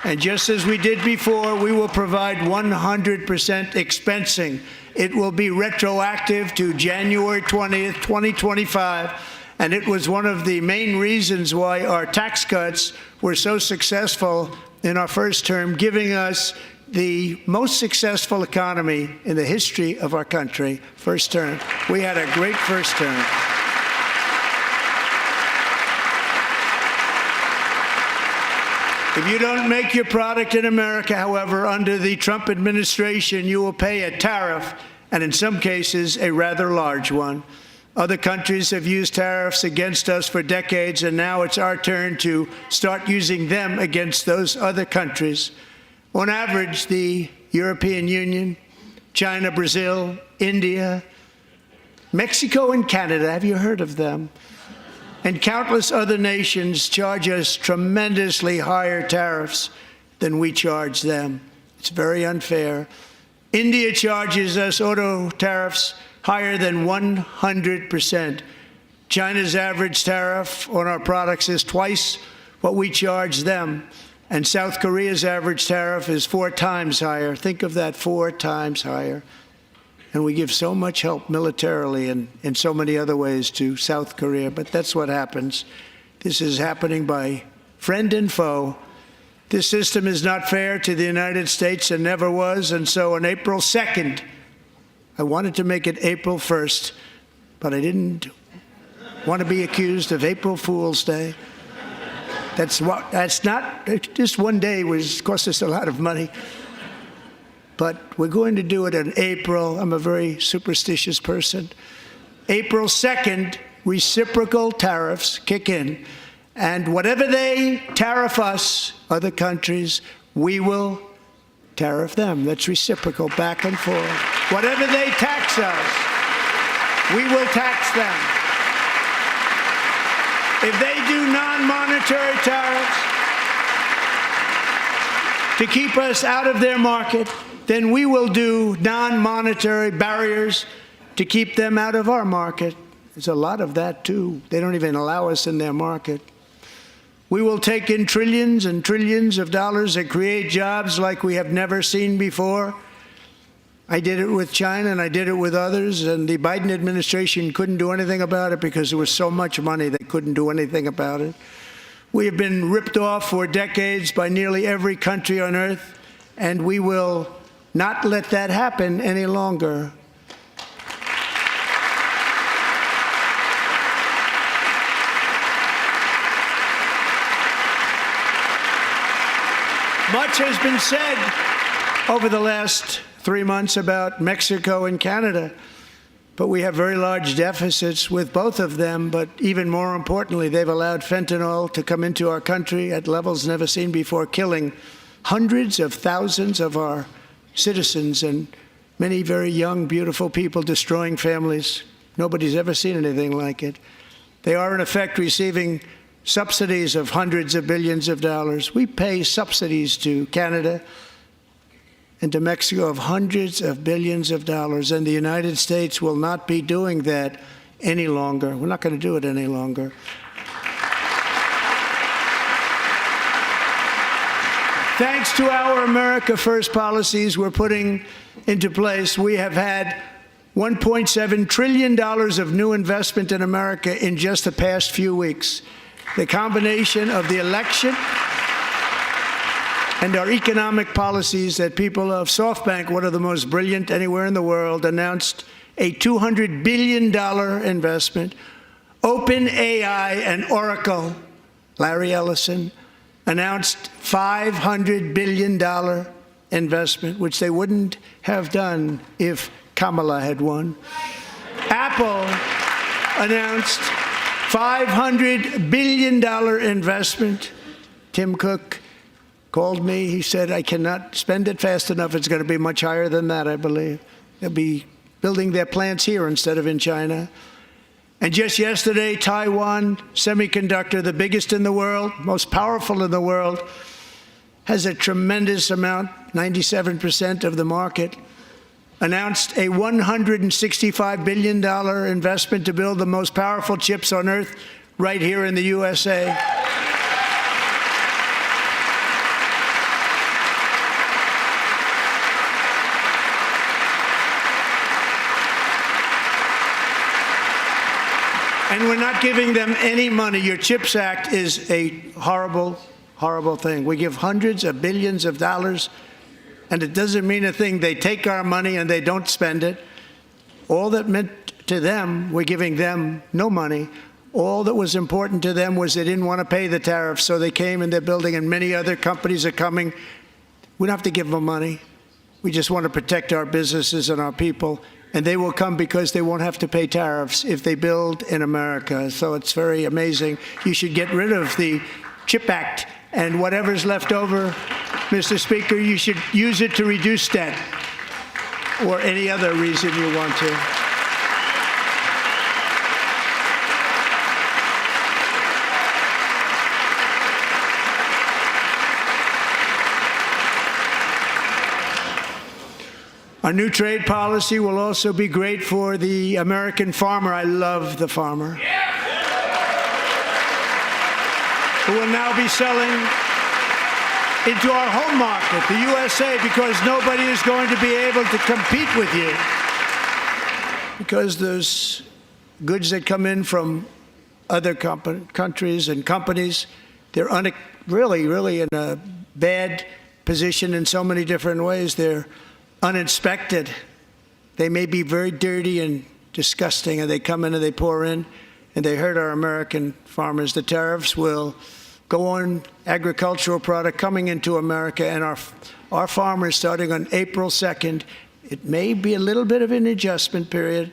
And just as we did before, we will provide 100% expensing. It will be retroactive to January 20th, 2025. And it was one of the main reasons why our tax cuts were so successful in our first term, giving us the most successful economy in the history of our country, first term. We had a great first term. If you don't make your product in America, however, under the Trump administration, you will pay a tariff, and in some cases, a rather large one. Other countries have used tariffs against us for decades, and now it's our turn to start using them against those other countries. On average, the European Union, China, Brazil, India, Mexico, and Canada, have you heard of them? And countless other nations charge us tremendously higher tariffs than we charge them. It's very unfair. India charges us auto tariffs higher than 100%. China's average tariff on our products is twice what we charge them. And South Korea's average tariff is 4 times higher. Think of that, 4 times higher. And we give so much help militarily and in so many other ways to South Korea. But that's what happens. This is happening by friend and foe. This system is not fair to the United States and never was. And so on April 2nd, I wanted to make it April 1st, but I didn't want to be accused of April Fool's Day. That's not, just one day was cost us a lot of money. But we're going to do it in April. I'm a very superstitious person. April 2nd, reciprocal tariffs kick in. And whatever they tariff us, other countries, we will tariff them. That's reciprocal, back and forth. Whatever they tax us. We will tax them. If they do non-monetary tariffs to keep us out of their market, then we will do non-monetary barriers to keep them out of our market. There's a lot of that, too. They don't even allow us in their market. We will take in trillions and trillions of dollars and create jobs like we have never seen before. I did it with China and I did it with others, and the Biden administration couldn't do anything about it because there was so much money they couldn't do anything about it. We have been ripped off for decades by nearly every country on earth, and we will not let that happen any longer. Much has been said over the last 3 months about Mexico and Canada, but we have very large deficits with both of them. But even more importantly, they've allowed fentanyl to come into our country at levels never seen before, killing hundreds of thousands of our citizens and many very young, beautiful people, destroying families. Nobody's ever seen anything like it. They are, in effect, receiving subsidies of hundreds of billions of dollars. We pay subsidies to Canada and to Mexico of hundreds of billions of dollars, and the United States will not be doing that any longer. We're not going to do it any longer. Thanks to our America First policies we're putting into place, we have had $1.7 trillion of new investment in America in just the past few weeks. The combination of the election and our economic policies that people of SoftBank, one of the most brilliant anywhere in the world, announced a $200 billion investment. OpenAI and Oracle, Larry Ellison, announced $500 billion investment, which they wouldn't have done if Kamala had won. Apple announced $500 billion investment. Tim Cook called me. He said, I cannot spend it fast enough. It's going to be much higher than that, I believe. They'll be building their plants here instead of in China. And just yesterday, Taiwan Semiconductor, the biggest in the world, most powerful in the world, has a tremendous amount, 97% of the market, announced a $165 billion investment to build the most powerful chips on earth right here in the USA. And we're not giving them any money. Your CHIPS Act is a horrible, horrible thing. We give hundreds of billions of dollars, and it doesn't mean a thing. They take our money and they don't spend it. All that meant to them, we're giving them no money. All that was important to them was they didn't want to pay the tariffs, so they came and they're building, and many other companies are coming. We don't have to give them money. We just want to protect our businesses and our people. And they will come because they won't have to pay tariffs if they build in America. So it's very amazing. You should get rid of the CHIP Act, and whatever's left over, Mr. Speaker, you should use it to reduce debt or any other reason you want to. Our new trade policy will also be great for the American farmer. I love the farmer. Who will now be selling into our home market, the USA, because nobody is going to be able to compete with you. Because those goods that come in from other countries and companies, they're really in a bad position in so many different ways. They're uninspected. They may be very dirty and disgusting, and they come in and they pour in, and they hurt our American farmers. The tariffs will go on agricultural product coming into America, and our farmers, starting on April 2nd, it may be a little bit of an adjustment period.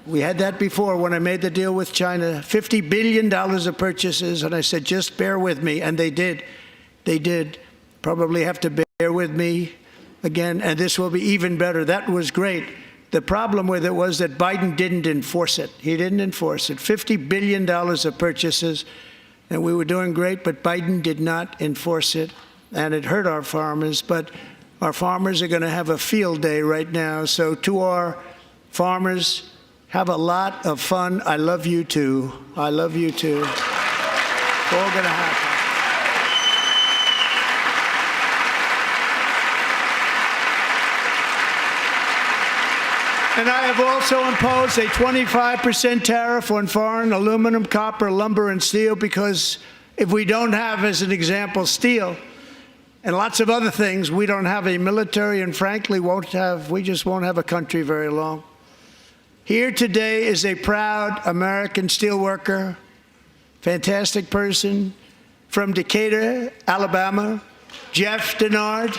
We had that before when I made the deal with China, $50 billion of purchases, and I said, just bear with me, and they did. They did. Probably have to bear with me again, and this will be even better. That was great. The problem with it was that Biden didn't enforce it. He didn't enforce it. $50 billion of purchases, and we were doing great, but Biden did not enforce it, and it hurt our farmers. But our farmers are going to have a field day right now. So to our farmers, have a lot of fun. I love you too. I love you too. It's all going to happen. And I have also imposed a 25% tariff on foreign aluminum, copper, lumber, and steel, because if we don't have, as an example, steel and lots of other things, we don't have a military, and frankly, we just won't have a country very long. Here today is a proud American steelworker, fantastic person from Decatur, Alabama, Jeff Denard.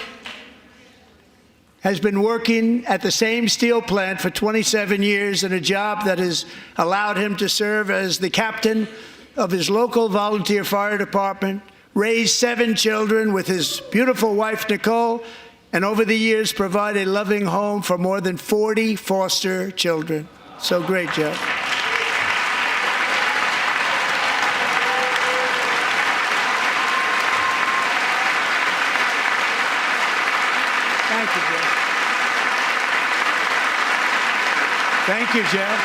Has been working at the same steel plant for 27 years in a job that has allowed him to serve as the captain of his local volunteer fire department, raised 7 children with his beautiful wife, Nicole, and over the years provide a loving home for more than 40 foster children. So great, Jeff. Thank you, Jeff. Thank you, Jeff.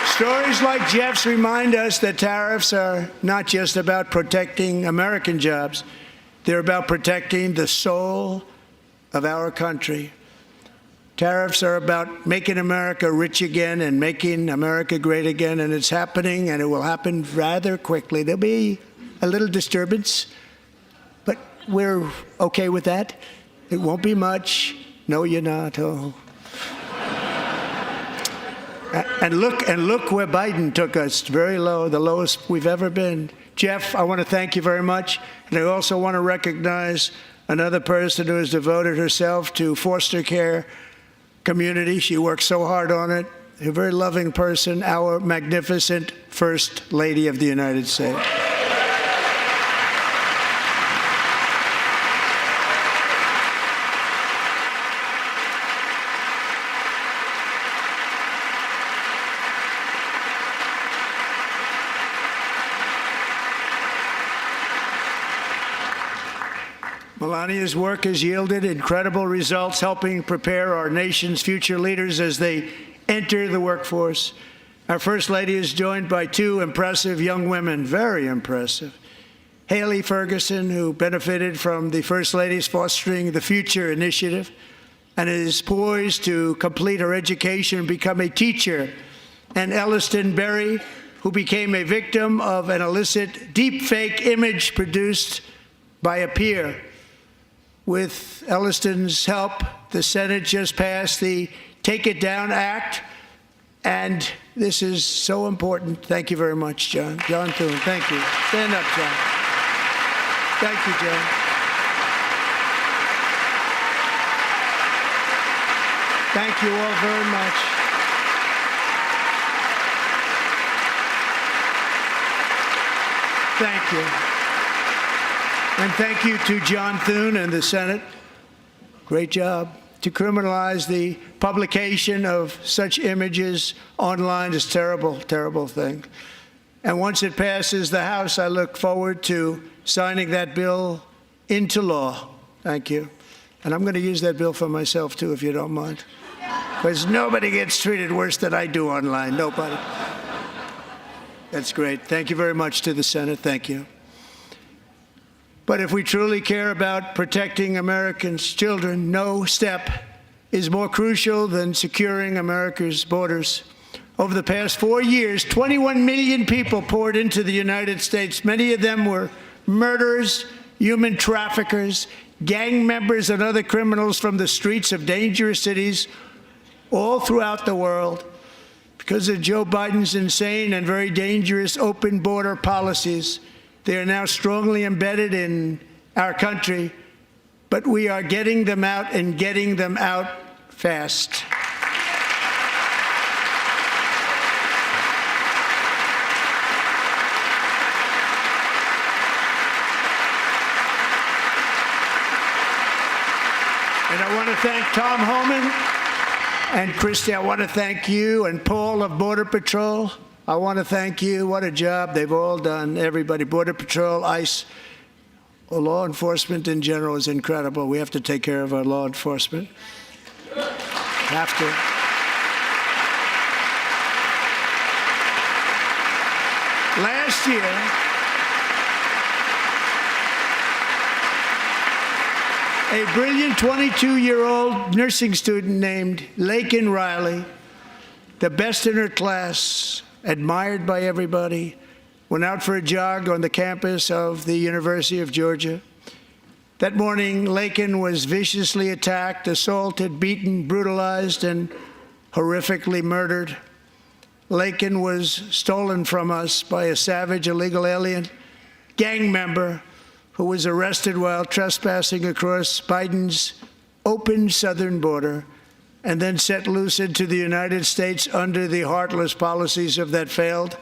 Stories like Jeff's remind us that tariffs are not just about protecting American jobs. They're about protecting the soul of our country. Tariffs are about making America rich again and making America great again, and it's happening, and it will happen rather quickly. There'll be a little disturbance, but we're okay with that. It won't be much. No, you're not. Oh. And look where Biden took us. Very low, the lowest we've ever been. Jeff, I want to thank you very much. And I also want to recognize another person who has devoted herself to foster care community. She works so hard on it. A very loving person, our magnificent First Lady of the United States. Melania's work has yielded incredible results, helping prepare our nation's future leaders as they enter the workforce. Our First Lady is joined by 2 impressive young women, very impressive. Haley Ferguson, who benefited from the First Lady's Fostering the Future initiative and is poised to complete her education and become a teacher. And Elliston Berry, who became a victim of an illicit deepfake image produced by a peer. With Elliston's help, the Senate just passed the Take It Down Act, and this is so important. Thank you very much, John. John Thune, thank you. Stand up, John. Thank you, John. Thank you all very much. Thank you. And thank you to John Thune and the Senate. Great job. To criminalize the publication of such images online is a terrible, terrible thing. And once it passes the House, I look forward to signing that bill into law. Thank you. And I'm going to use that bill for myself, too, if you don't mind. Because nobody gets treated worse than I do online. Nobody. That's great. Thank you very much to the Senate. Thank you. But if we truly care about protecting Americans' children, no step is more crucial than securing America's borders. Over the past 4 years, 21 million people poured into the United States. Many of them were murderers, human traffickers, gang members, and other criminals from the streets of dangerous cities all throughout the world. Because of Joe Biden's insane and very dangerous open border policies, they are now strongly embedded in our country, but we are getting them out and getting them out fast. thank Tom Homan and Christy. I want to thank you and Paul of Border Patrol. I want to thank you. What a job they've all done. Everybody, Border Patrol, ICE, law enforcement in general is incredible. We have to take care of our law enforcement. Have to. Last year, a brilliant 22-year-old nursing student named Laken Riley, the best in her class, admired by everybody, went out for a jog on the campus of the University of Georgia. That morning, Laken was viciously attacked, assaulted, beaten, brutalized, and horrifically murdered. Laken was stolen from us by a savage illegal alien gang member who was arrested while trespassing across Biden's open southern border and then set loose into the United States under the heartless policies of that failed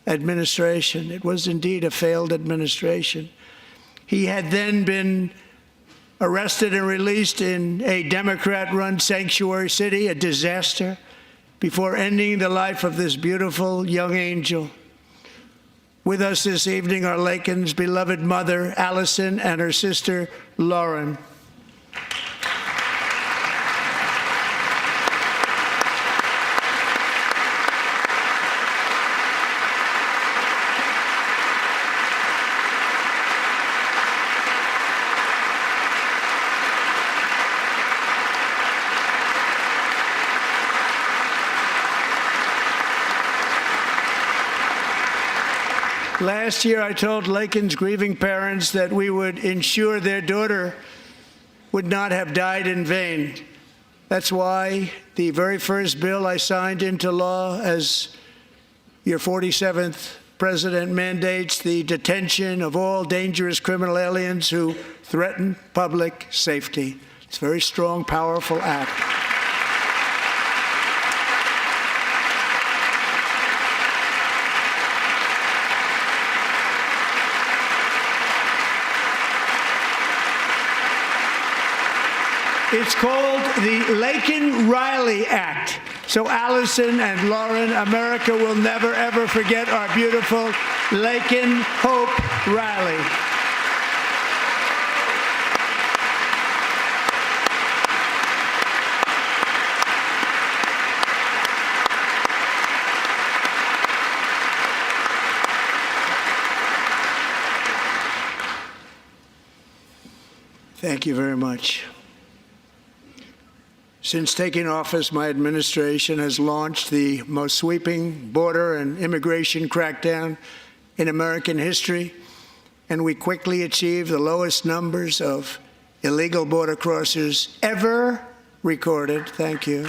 administration. It was indeed a failed administration. He had then been arrested and released in a Democrat-run sanctuary city, a disaster, before ending the life of this beautiful young angel. With us this evening are Laken's beloved mother, Allison, and her sister, Lauren. Last year, I told Laken's grieving parents that we would ensure their daughter would not have died in vain. That's why the very first bill I signed into law as your 47th president mandates the detention of all dangerous criminal aliens who threaten public safety. It's a very strong, powerful act. It's called the Laken-Riley Act. So Allison and Lauren, America will never, ever forget our beautiful Laken Hope Riley. Thank you very much. Since taking office, my administration has launched the most sweeping border and immigration crackdown in American history, and we quickly achieved the lowest numbers of illegal border crossers ever recorded. Thank you.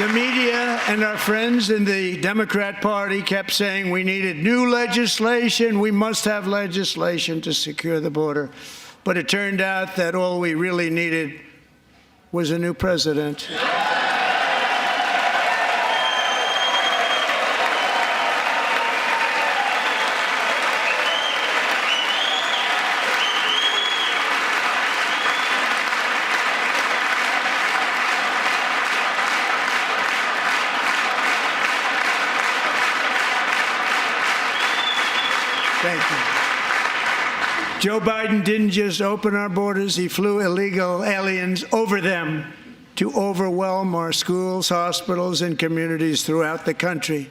The media and our friends in the Democrat Party kept saying we needed new legislation, we must have legislation to secure the border. But it turned out that all we really needed was a new president. Thank you. Joe Biden didn't just open our borders, he flew illegal aliens over them to overwhelm our schools, hospitals, and communities throughout the country.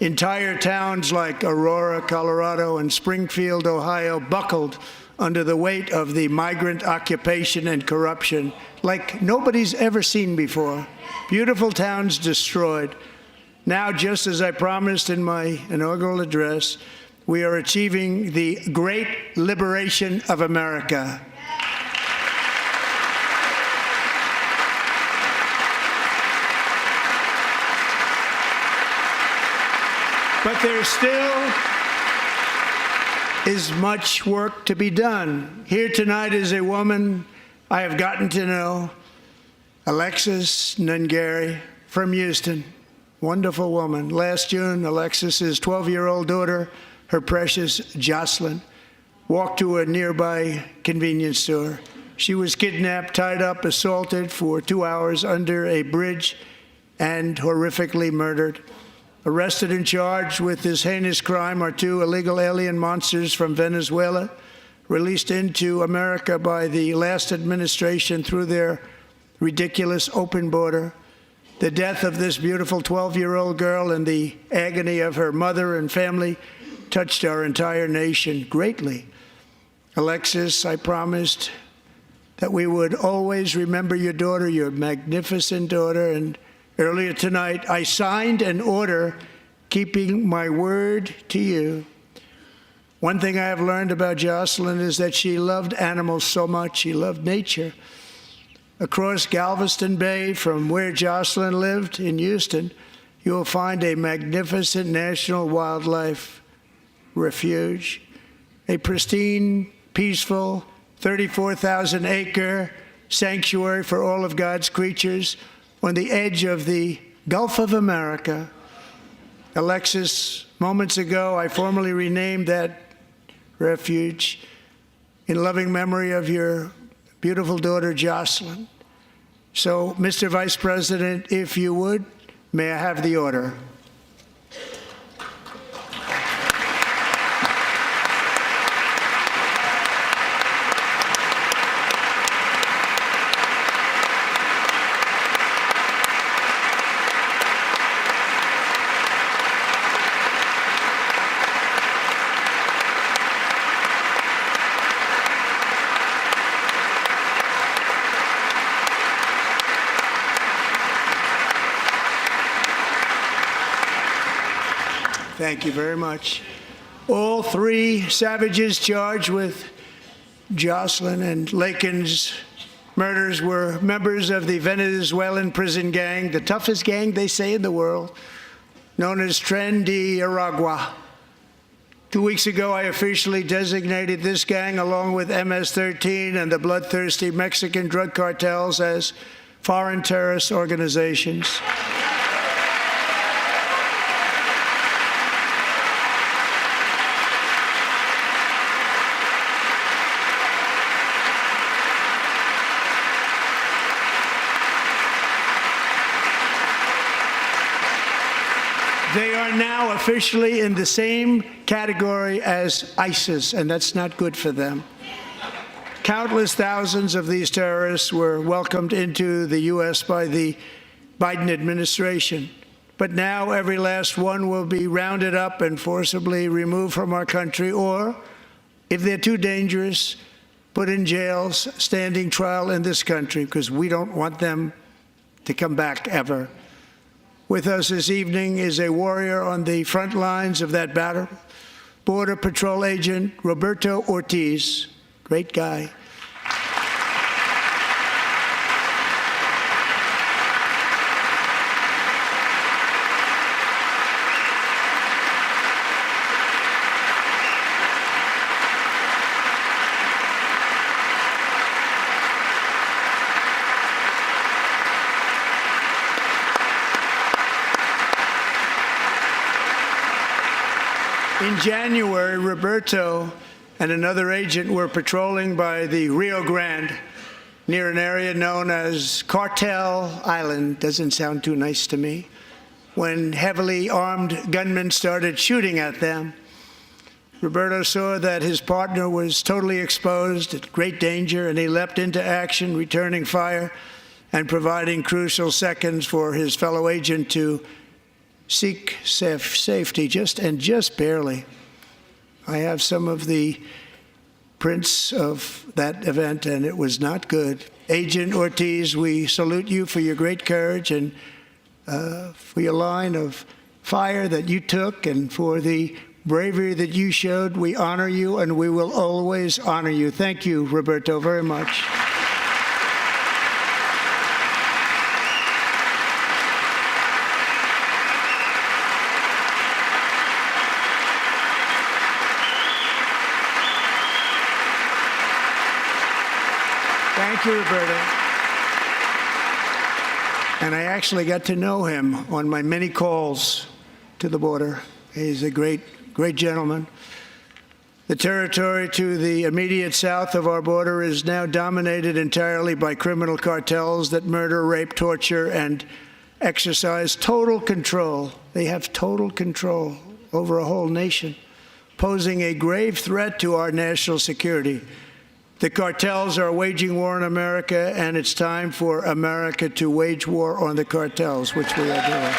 Entire towns like Aurora, Colorado, and Springfield, Ohio, buckled under the weight of the migrant occupation and corruption like nobody's ever seen before. Beautiful towns destroyed. Now, just as I promised in my inaugural address, we are achieving the great liberation of America. But there still is much work to be done. Here tonight is a woman I have gotten to know Alexis Nungari from Houston. Wonderful woman. Last June, Alexis's 12-year-old daughter, her precious Jocelyn, walked to a nearby convenience store. She was kidnapped, tied up, assaulted for 2 hours under a bridge, and horrifically murdered. Arrested and charged with this heinous crime are 2 illegal alien monsters from Venezuela, released into America by the last administration through their ridiculous open border. The death of this beautiful 12-year-old girl and the agony of her mother and family touched our entire nation greatly. Alexis, I promised that we would always remember your daughter, your magnificent daughter, and earlier tonight I signed an order keeping my word to you. One thing I have learned about Jocelyn is that she loved animals so much. She loved nature. Across Galveston Bay, from where Jocelyn lived in Houston, you will find a magnificent national wildlife refuge, a pristine, peaceful, 34,000-acre sanctuary for all of God's creatures on the edge of the Gulf of America. Alexis, moments ago, I formally renamed that refuge in loving memory of your beautiful daughter, Jocelyn. So, Mr. Vice President, if you would, may I have the order? Thank you very much. All 3 savages charged with Jocelyn and Lakin's murders were members of the Venezuelan prison gang, the toughest gang, they say, in the world, known as Tren de Aragua. 2 weeks ago, I officially designated this gang, along with MS-13 and the bloodthirsty Mexican drug cartels, as foreign terrorist organizations. They are now officially in the same category as ISIS, and that's not good for them. Countless thousands of these terrorists were welcomed into the U.S. by the Biden administration. But now every last one will be rounded up and forcibly removed from our country, or, if they're too dangerous, put in jails, standing trial in this country, because we don't want them to come back ever. With us this evening is a warrior on the front lines of that battle, Border Patrol Agent Roberto Ortiz. Great guy. In January, Roberto and another agent were patrolling by the Rio Grande near an area known as Cartel Island. Doesn't sound too nice to me. When heavily armed gunmen started shooting at them, Roberto saw that his partner was totally exposed, at great danger, and he leapt into action, returning fire and providing crucial seconds for his fellow agent to seek safety, just barely. I have some of the prints of that event, and it was not good. Agent Ortiz, we salute you for your great courage and for your line of fire that you took, and for the bravery that you showed. We honor you, and we will always honor you. Thank you, Roberto, very much. Thank you, Roberta. And I actually got to know him on my many calls to the border. He's a great gentleman. The territory to the immediate south of our border is now dominated entirely by criminal cartels that murder, rape, torture, and exercise total control. They have total control over a whole nation, posing a grave threat to our national security. The cartels are waging war on America, and it's time for America to wage war on the cartels, which we are doing.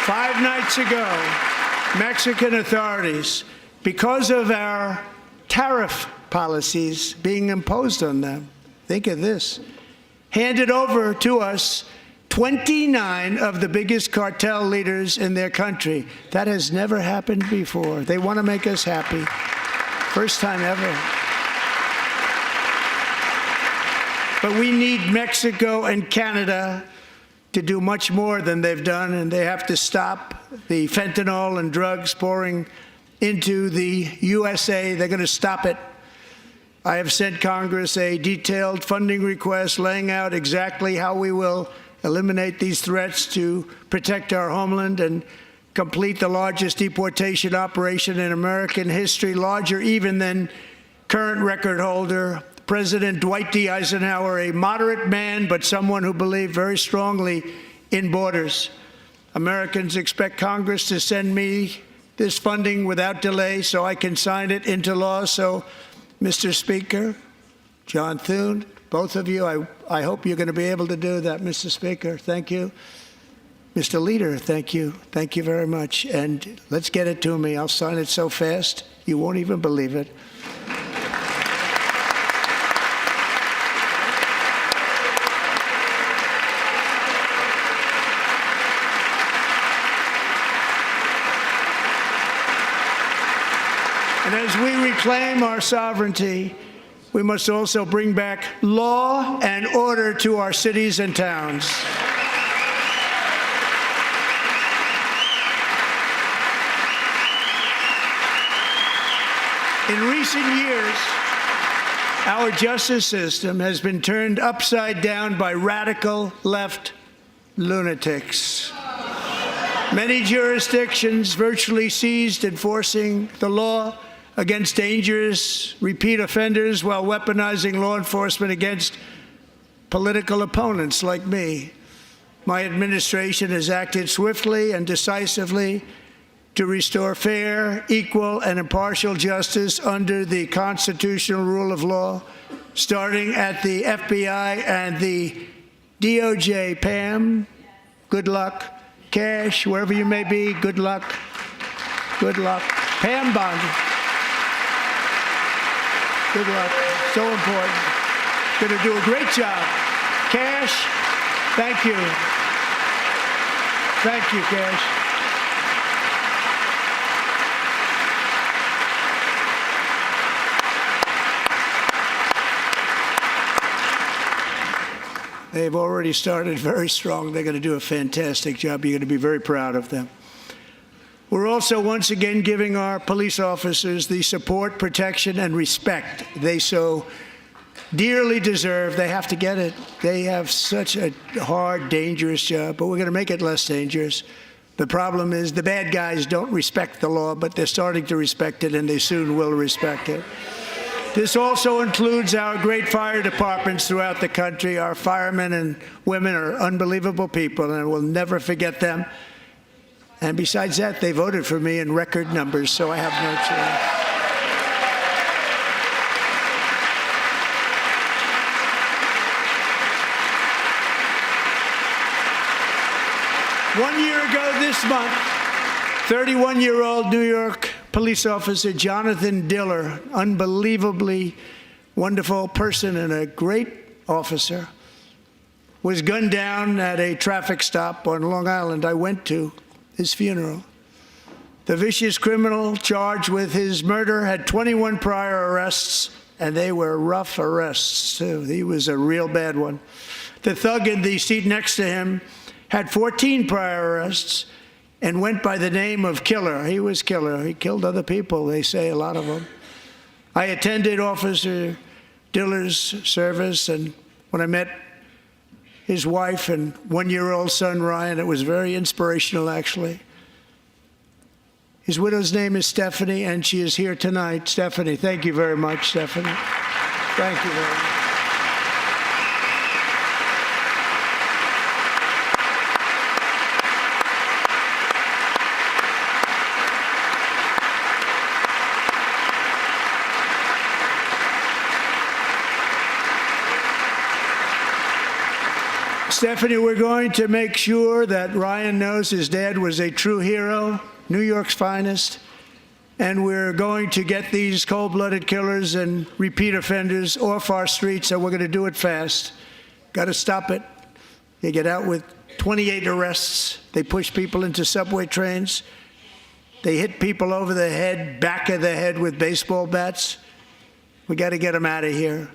Five nights ago, Mexican authorities, because of our tariff policies being imposed on them, think of this, handed over to us 29 of the biggest cartel leaders in their country. That has never happened before. They want to make us happy. First time ever. But we need Mexico and Canada to do much more than they've done, and they have to stop the fentanyl and drugs pouring into the USA. They're going to stop it. I have sent Congress a detailed funding request laying out exactly how we will eliminate these threats to protect our homeland and complete the largest deportation operation in American history, larger even than current record holder President Dwight D. Eisenhower, a moderate man, but someone who believed very strongly in borders. Americans expect Congress to send me this funding without delay so I can sign it into law. So, Mr. Speaker, John Thune, both of you, I hope you're going to be able to do that, Mr. Speaker. Thank you. Mr. Leader, thank you. Thank you very much. And let's get it to me. I'll sign it so fast, you won't even believe it. And as we reclaim our sovereignty, we must also bring back law and order to our cities and towns. In recent years, our justice system has been turned upside down by radical left lunatics. Many jurisdictions virtually ceased enforcing the law against dangerous repeat offenders while weaponizing law enforcement against political opponents like me. My administration has acted swiftly and decisively to restore fair, equal, and impartial justice under the constitutional rule of law, starting at the FBI and the DOJ. Pam, good luck. Cash, wherever you may be, good luck. Good luck. Pam Bondi. Good luck. So important. Going to do a great job. Cash, thank you. Thank you, Cash. They've already started very strong. They're going to do a fantastic job. You're going to be very proud of them. We're also once again giving our police officers the support, protection, and respect they so dearly deserve. They have to get it. They have such a hard, dangerous job, but we're going to make it less dangerous. The problem is the bad guys don't respect the law, but they're starting to respect it, and they soon will respect it. This also includes our great fire departments throughout the country. Our firemen and women are unbelievable people, and we'll never forget them. And besides that, they voted for me in record numbers, so I have no choice. 1 year ago this month, 31-year-old New York police officer Jonathan Diller, unbelievably wonderful person and a great officer, was gunned down at a traffic stop on Long Island. I went to his funeral. The vicious criminal charged with his murder had 21 prior arrests, and they were rough arrests, too. He was a real bad one. The thug in the seat next to him had 14 prior arrests, and went by the name of Killer. He was Killer. He killed other people, they say, a lot of them. I attended Officer Diller's service, and when I met his wife and one-year-old son, Ryan, it was very inspirational, actually. His widow's name is Stephanie, and she is here tonight. Stephanie, thank you very much, Stephanie. Thank you very much. Stephanie, we're going to make sure that Ryan knows his dad was a true hero, New York's finest, and we're going to get these cold-blooded killers and repeat offenders off our streets, and we're going to do it fast. Got to stop it. They get out with 28 arrests. They push people into subway trains. They hit people over the head, back of the head with baseball bats. We got to get them out of here.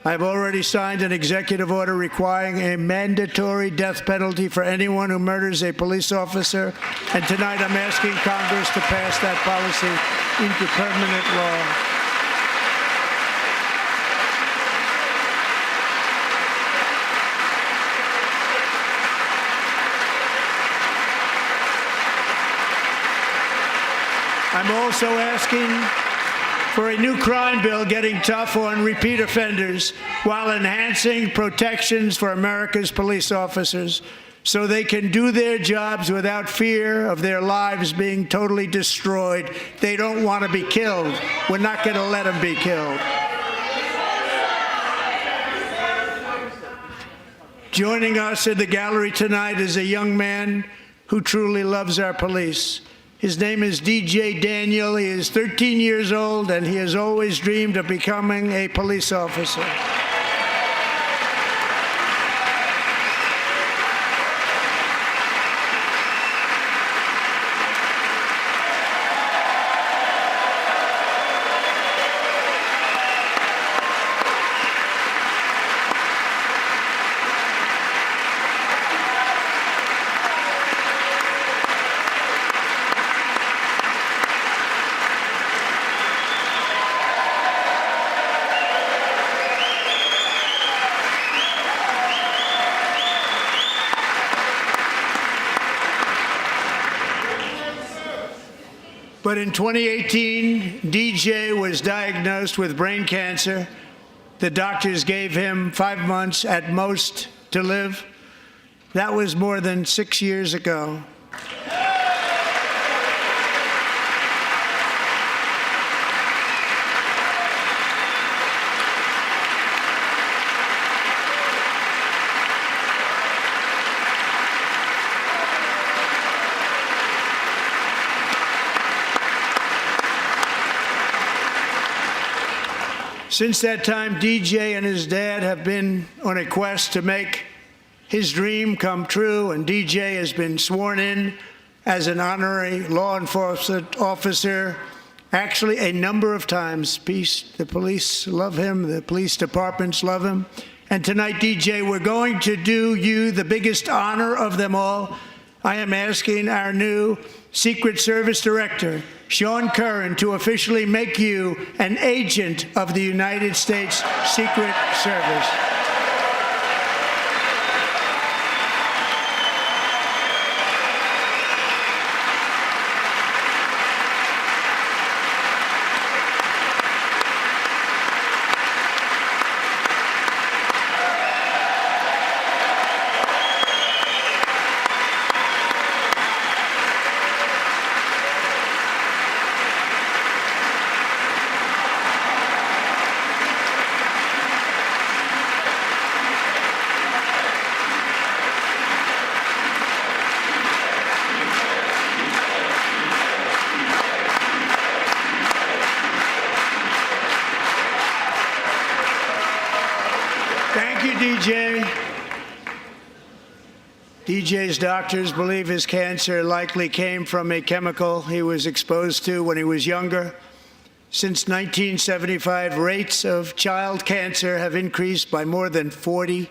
I've already signed an executive order requiring a mandatory death penalty for anyone who murders a police officer, and tonight I'm asking Congress to pass that policy into permanent law. I'm also asking for a new crime bill getting tough on repeat offenders while enhancing protections for America's police officers so they can do their jobs without fear of their lives being totally destroyed. They don't want to be killed. We're not going to let them be killed. Joining us in the gallery tonight is a young man who truly loves our police. His name is DJ Daniel. He is 13 years old, and he has always dreamed of becoming a police officer. But in 2018, DJ was diagnosed with brain cancer. The doctors gave him 5 months at most to live. That was more than 6 years ago. Since that time, DJ and his dad have been on a quest to make his dream come true, and DJ has been sworn in as an honorary law enforcement officer, actually a number of times. The police love him, the police departments love him. And tonight, DJ, we're going to do you the biggest honor of them all. I am asking our new Secret Service Director, Sean Curran, to officially make you an agent of the United States Secret Service. DJ. DJ's doctors believe his cancer likely came from a chemical he was exposed to when he was younger. Since 1975, rates of child cancer have increased by more than 40%.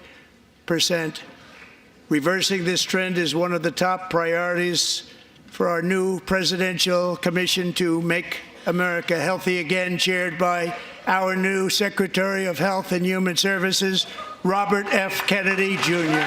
Reversing this trend is one of the top priorities for our new presidential commission to make America healthy again, chaired by our new Secretary of Health and Human Services, Robert F. Kennedy, Jr.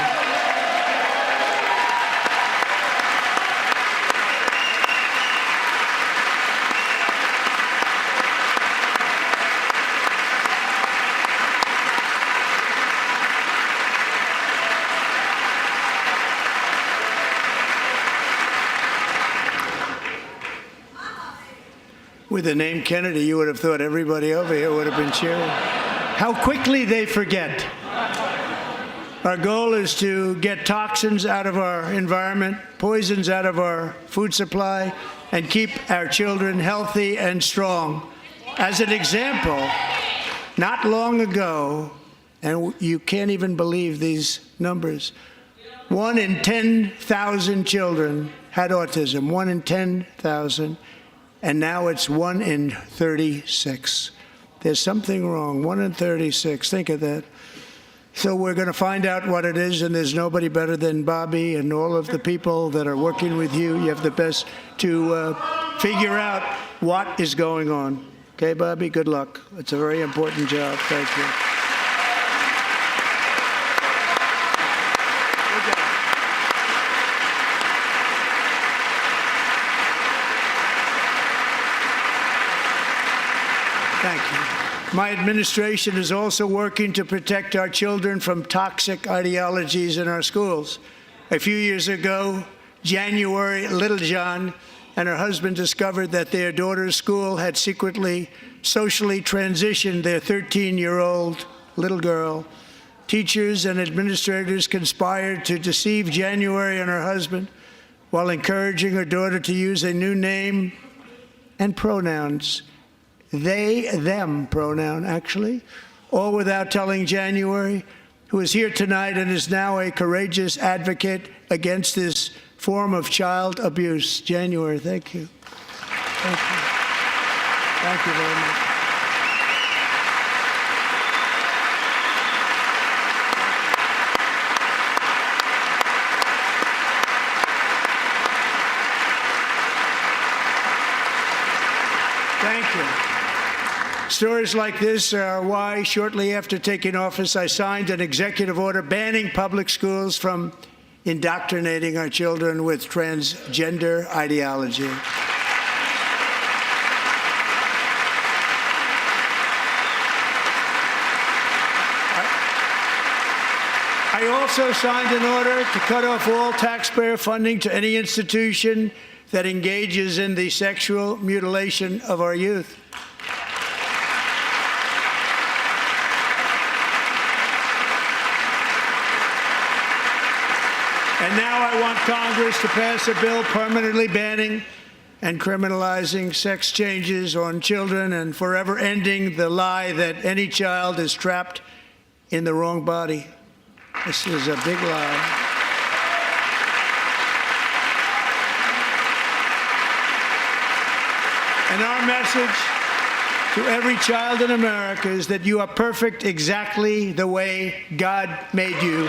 With the name Kennedy, you would have thought everybody over here would have been cheering. How quickly they forget. Our goal is to get toxins out of our environment, poisons out of our food supply, and keep our children healthy and strong. As an example, not long ago, and you can't even believe these numbers, 1 in 10,000 children had autism, 1 in 10,000. And now it's 1 in 36. There's something wrong. 1 in 36. Think of that. So we're going to find out what it is, and there's nobody better than Bobby and all of the people that are working with you. You have the best to figure out what is going on. Okay, Bobby? Good luck. It's a very important job. Thank you. Thank you. My administration is also working to protect our children from toxic ideologies in our schools. A few years ago, January Littlejohn and her husband discovered that their daughter's school had secretly socially transitioned their 13-year-old little girl. Teachers and administrators conspired to deceive January and her husband while encouraging her daughter to use a new name and pronouns. They, them pronoun, actually, all without telling January, who is here tonight and is now a courageous advocate against this form of child abuse. January, thank you. Thank you. Thank you very much. Thank you. Stories like this are why, shortly after taking office, I signed an executive order banning public schools from indoctrinating our children with transgender ideology. I also signed an order to cut off all taxpayer funding to any institution that engages in the sexual mutilation of our youth. And now I want Congress to pass a bill permanently banning and criminalizing sex changes on children and forever ending the lie that any child is trapped in the wrong body. This is a big lie. And our message to every child in America is that you are perfect exactly the way God made you.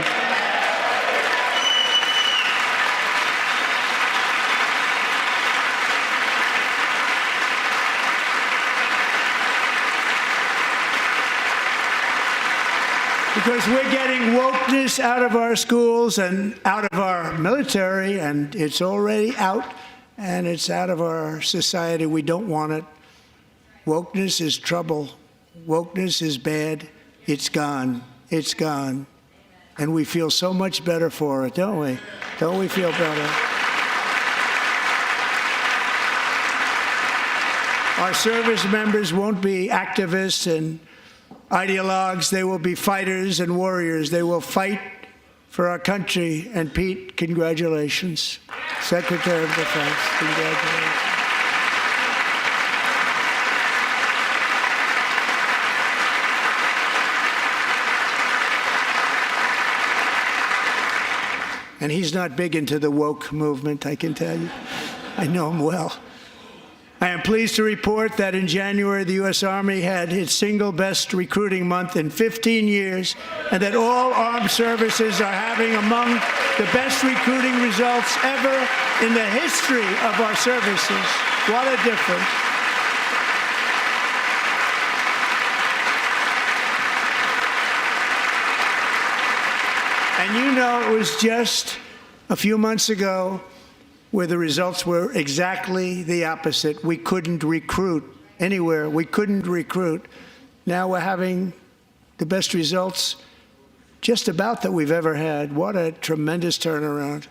Because we're getting wokeness out of our schools and out of our military, and it's already out, and it's out of our society. We don't want it. Wokeness is trouble. Wokeness is bad. It's gone. It's gone. And we feel so much better for it, don't we? Don't we feel better? Our service members won't be activists and ideologues. They will be fighters and warriors. They will fight for our country. And Pete, congratulations. Secretary of Defense, congratulations. And he's not big into the woke movement, I can tell you. I know him well. I am pleased to report that in January, the U.S. Army had its single best recruiting month in 15 years, and that all armed services are having among the best recruiting results ever in the history of our services. What a difference. And you know, it was just a few months ago where the results were exactly the opposite. We couldn't recruit anywhere. We couldn't recruit. Now we're having the best results just about that we've ever had. What a tremendous turnaround.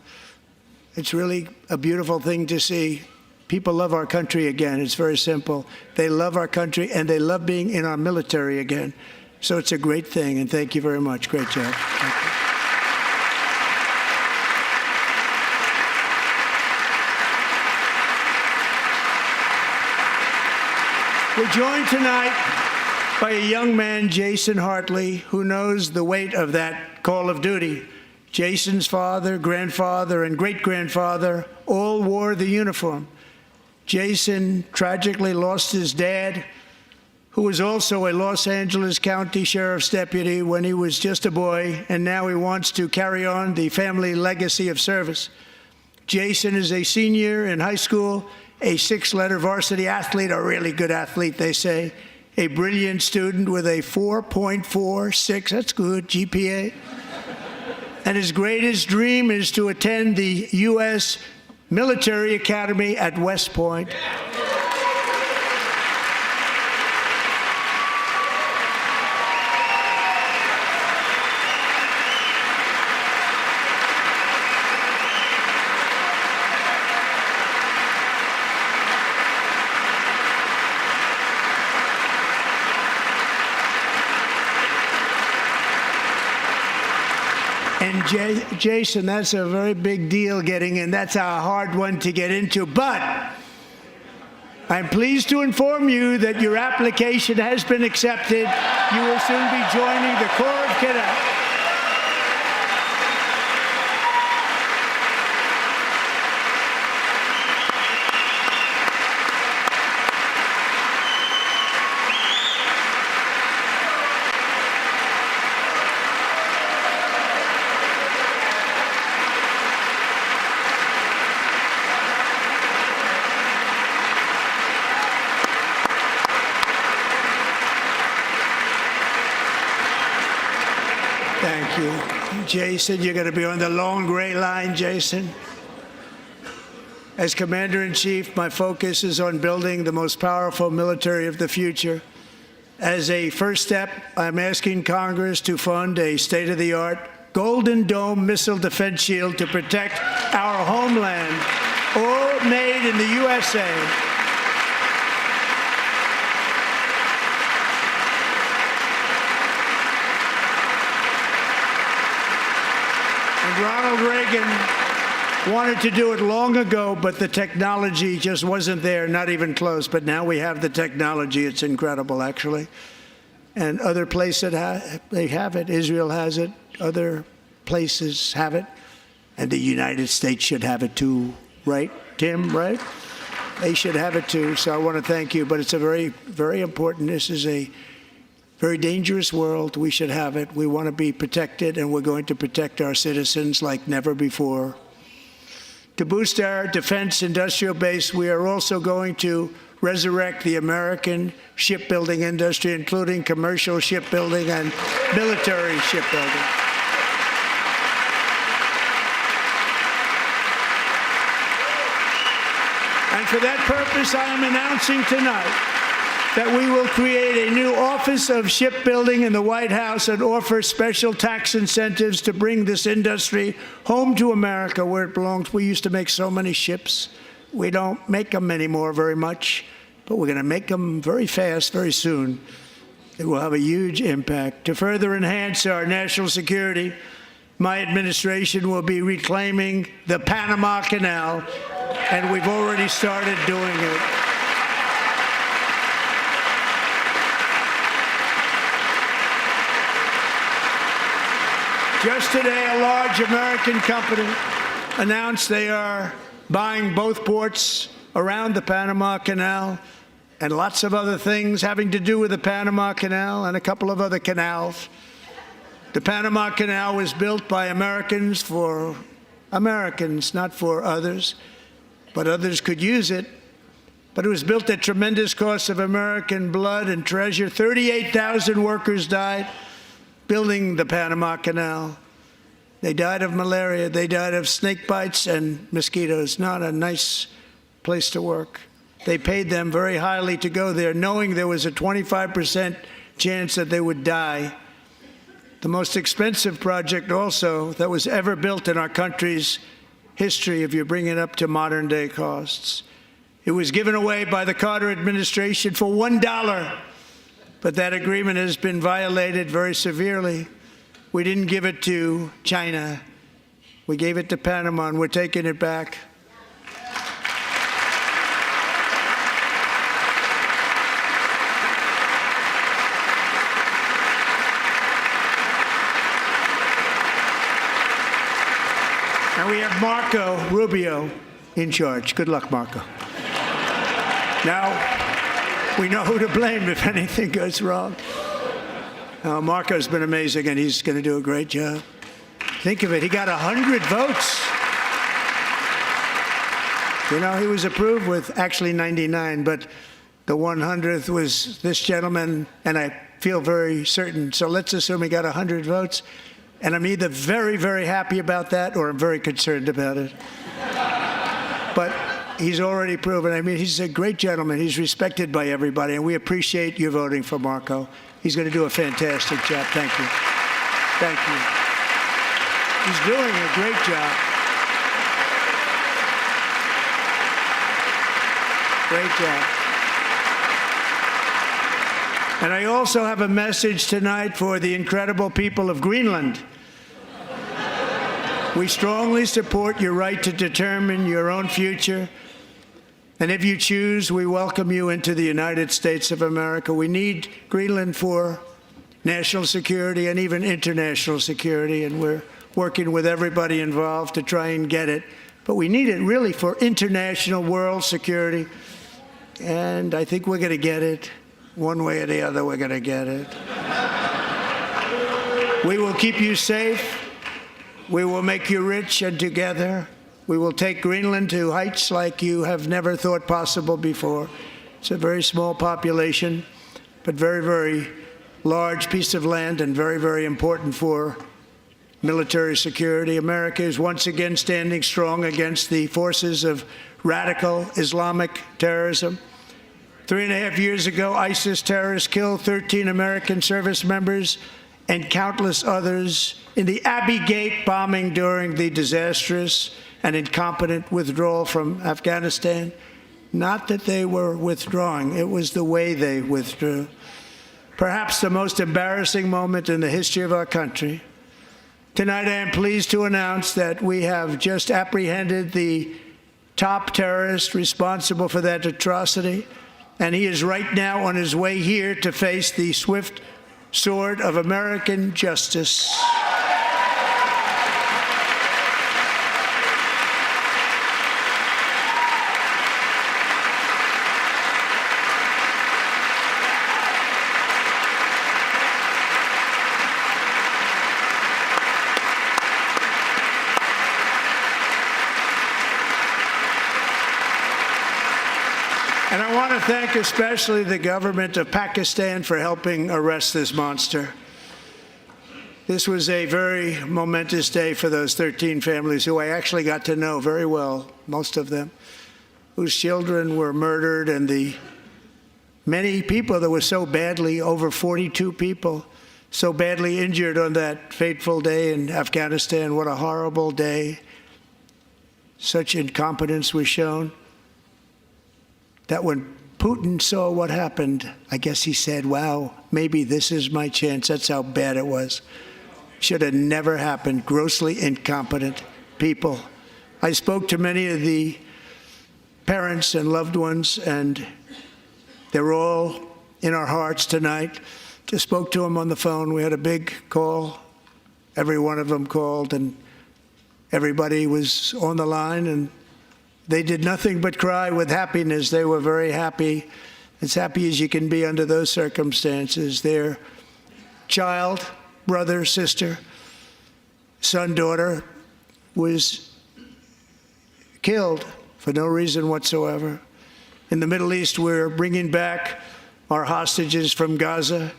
It's really a beautiful thing to see. People love our country again. It's very simple. They love our country, and they love being in our military again. So it's a great thing, and thank you very much. Great job. Thank you. We're joined tonight by a young man, Jason Hartley, who knows the weight of that call of duty. Jason's father, grandfather, and great-grandfather all wore the uniform. Jason tragically lost his dad, who was also a Los Angeles County Sheriff's deputy when he was just a boy, and now he wants to carry on the family legacy of service. Jason is a senior in high school, a 6-letter varsity athlete, a really good athlete, they say, a brilliant student with a 4.46, that's good, GPA. And his greatest dream is to attend the U.S. Military Academy at West Point. And Jason, that's a very big deal getting in. That's a hard one to get into. But I'm pleased to inform you that your application has been accepted. You will soon be joining the Corps of Cadets. Thank you. Jason, you're going to be on the long gray line, Jason. As Commander-in-Chief, my focus is on building the most powerful military of the future. As a first step, I'm asking Congress to fund a state-of-the-art Golden Dome missile defense shield to protect our homeland, all made in the USA. Ronald Reagan wanted to do it long ago, but the technology just wasn't there, not even close. But now we have the technology. It's incredible, actually. And other places, they have it. Israel has it. Other places have it. And the United States should have it too, right, Tim, right? They should have it too. So I want to thank you. But it's a very, very important. This is a very dangerous world. We should have it. We want to be protected, and we're going to protect our citizens like never before. To boost our defense industrial base, we are also going to resurrect the American shipbuilding industry, including commercial shipbuilding and military shipbuilding. And for that purpose, I am announcing tonight that we will create a new Office of Shipbuilding in the White House and offer special tax incentives to bring this industry home to America where it belongs. We used to make so many ships. We don't make them anymore very much, but we're going to make them very fast, very soon. It will have a huge impact. To further enhance our national security, my administration will be reclaiming the Panama Canal, and we've already started doing it. Just today, a large American company announced they are buying both ports around the Panama Canal and lots of other things having to do with the Panama Canal and a couple of other canals. The Panama Canal was built by Americans for Americans, not for others, but others could use it. But it was built at tremendous cost of American blood and treasure. 38,000 workers died building the Panama Canal. They died of malaria. They died of snake bites and mosquitoes. Not a nice place to work. They paid them very highly to go there, knowing there was a 25% chance that they would die. The most expensive project also that was ever built in our country's history, if you bring it up to modern day costs. It was given away by the Carter administration for $1, but that agreement has been violated very severely. We didn't give it to China. We gave it to Panama, and we're taking it back. And we have Marco Rubio in charge. Good luck, Marco. Now, we know who to blame if anything goes wrong. Marco's been amazing, and he's going to do a great job. Think of it. He got 100 votes. You know, he was approved with actually 99, but the 100th was this gentleman, and I feel very certain. So let's assume he got 100 votes. And I'm either very, very happy about that or I'm very concerned about it. But he's already proven. I mean, he's a great gentleman. He's respected by everybody, and we appreciate you voting for Marco. He's going to do a fantastic job. Thank you. Thank you. He's doing a great job. Great job. And I also have a message tonight for the incredible people of Greenland. We strongly support your right to determine your own future. And if you choose, we welcome you into the United States of America. We need Greenland for national security and even international security, and we're working with everybody involved to try and get it. But we need it really for international world security, and I think we're going to get it. One way or the other, we're going to get it. We will keep you safe. We will make you rich, and together we will take Greenland to heights like you have never thought possible before. It's a very small population, but very, very large piece of land and very, very important for military security. America is once again standing strong against the forces of radical Islamic terrorism. 3.5 years ago, ISIS terrorists killed 13 American service members and countless others in the Abbey Gate bombing during the disastrous and incompetent withdrawal from Afghanistan. Not that they were withdrawing, it was the way they withdrew. Perhaps the most embarrassing moment in the history of our country. Tonight, I am pleased to announce that we have just apprehended the top terrorist responsible for that atrocity, and he is right now on his way here to face the swift sword of American justice. And I want to thank especially the government of Pakistan for helping arrest this monster. This was a very momentous day for those 13 families who I actually got to know very well, most of them, whose children were murdered, and the many people that were so badly, over 42 people, so badly injured on that fateful day in Afghanistan. What a horrible day. Such incompetence was shown. That when Putin saw what happened, I guess he said, wow, maybe this is my chance. That's how bad it was. Should have never happened. Grossly incompetent people. I spoke to many of the parents and loved ones, and they're all in our hearts tonight. Just spoke to them on the phone. We had a big call. Every one of them called, and everybody was on the line, and They did nothing but cry with happiness. They were very happy, as happy as you can be under those circumstances. Their child, brother, sister, son, daughter was killed for no reason whatsoever. In the Middle East, we're bringing back our hostages from Gaza.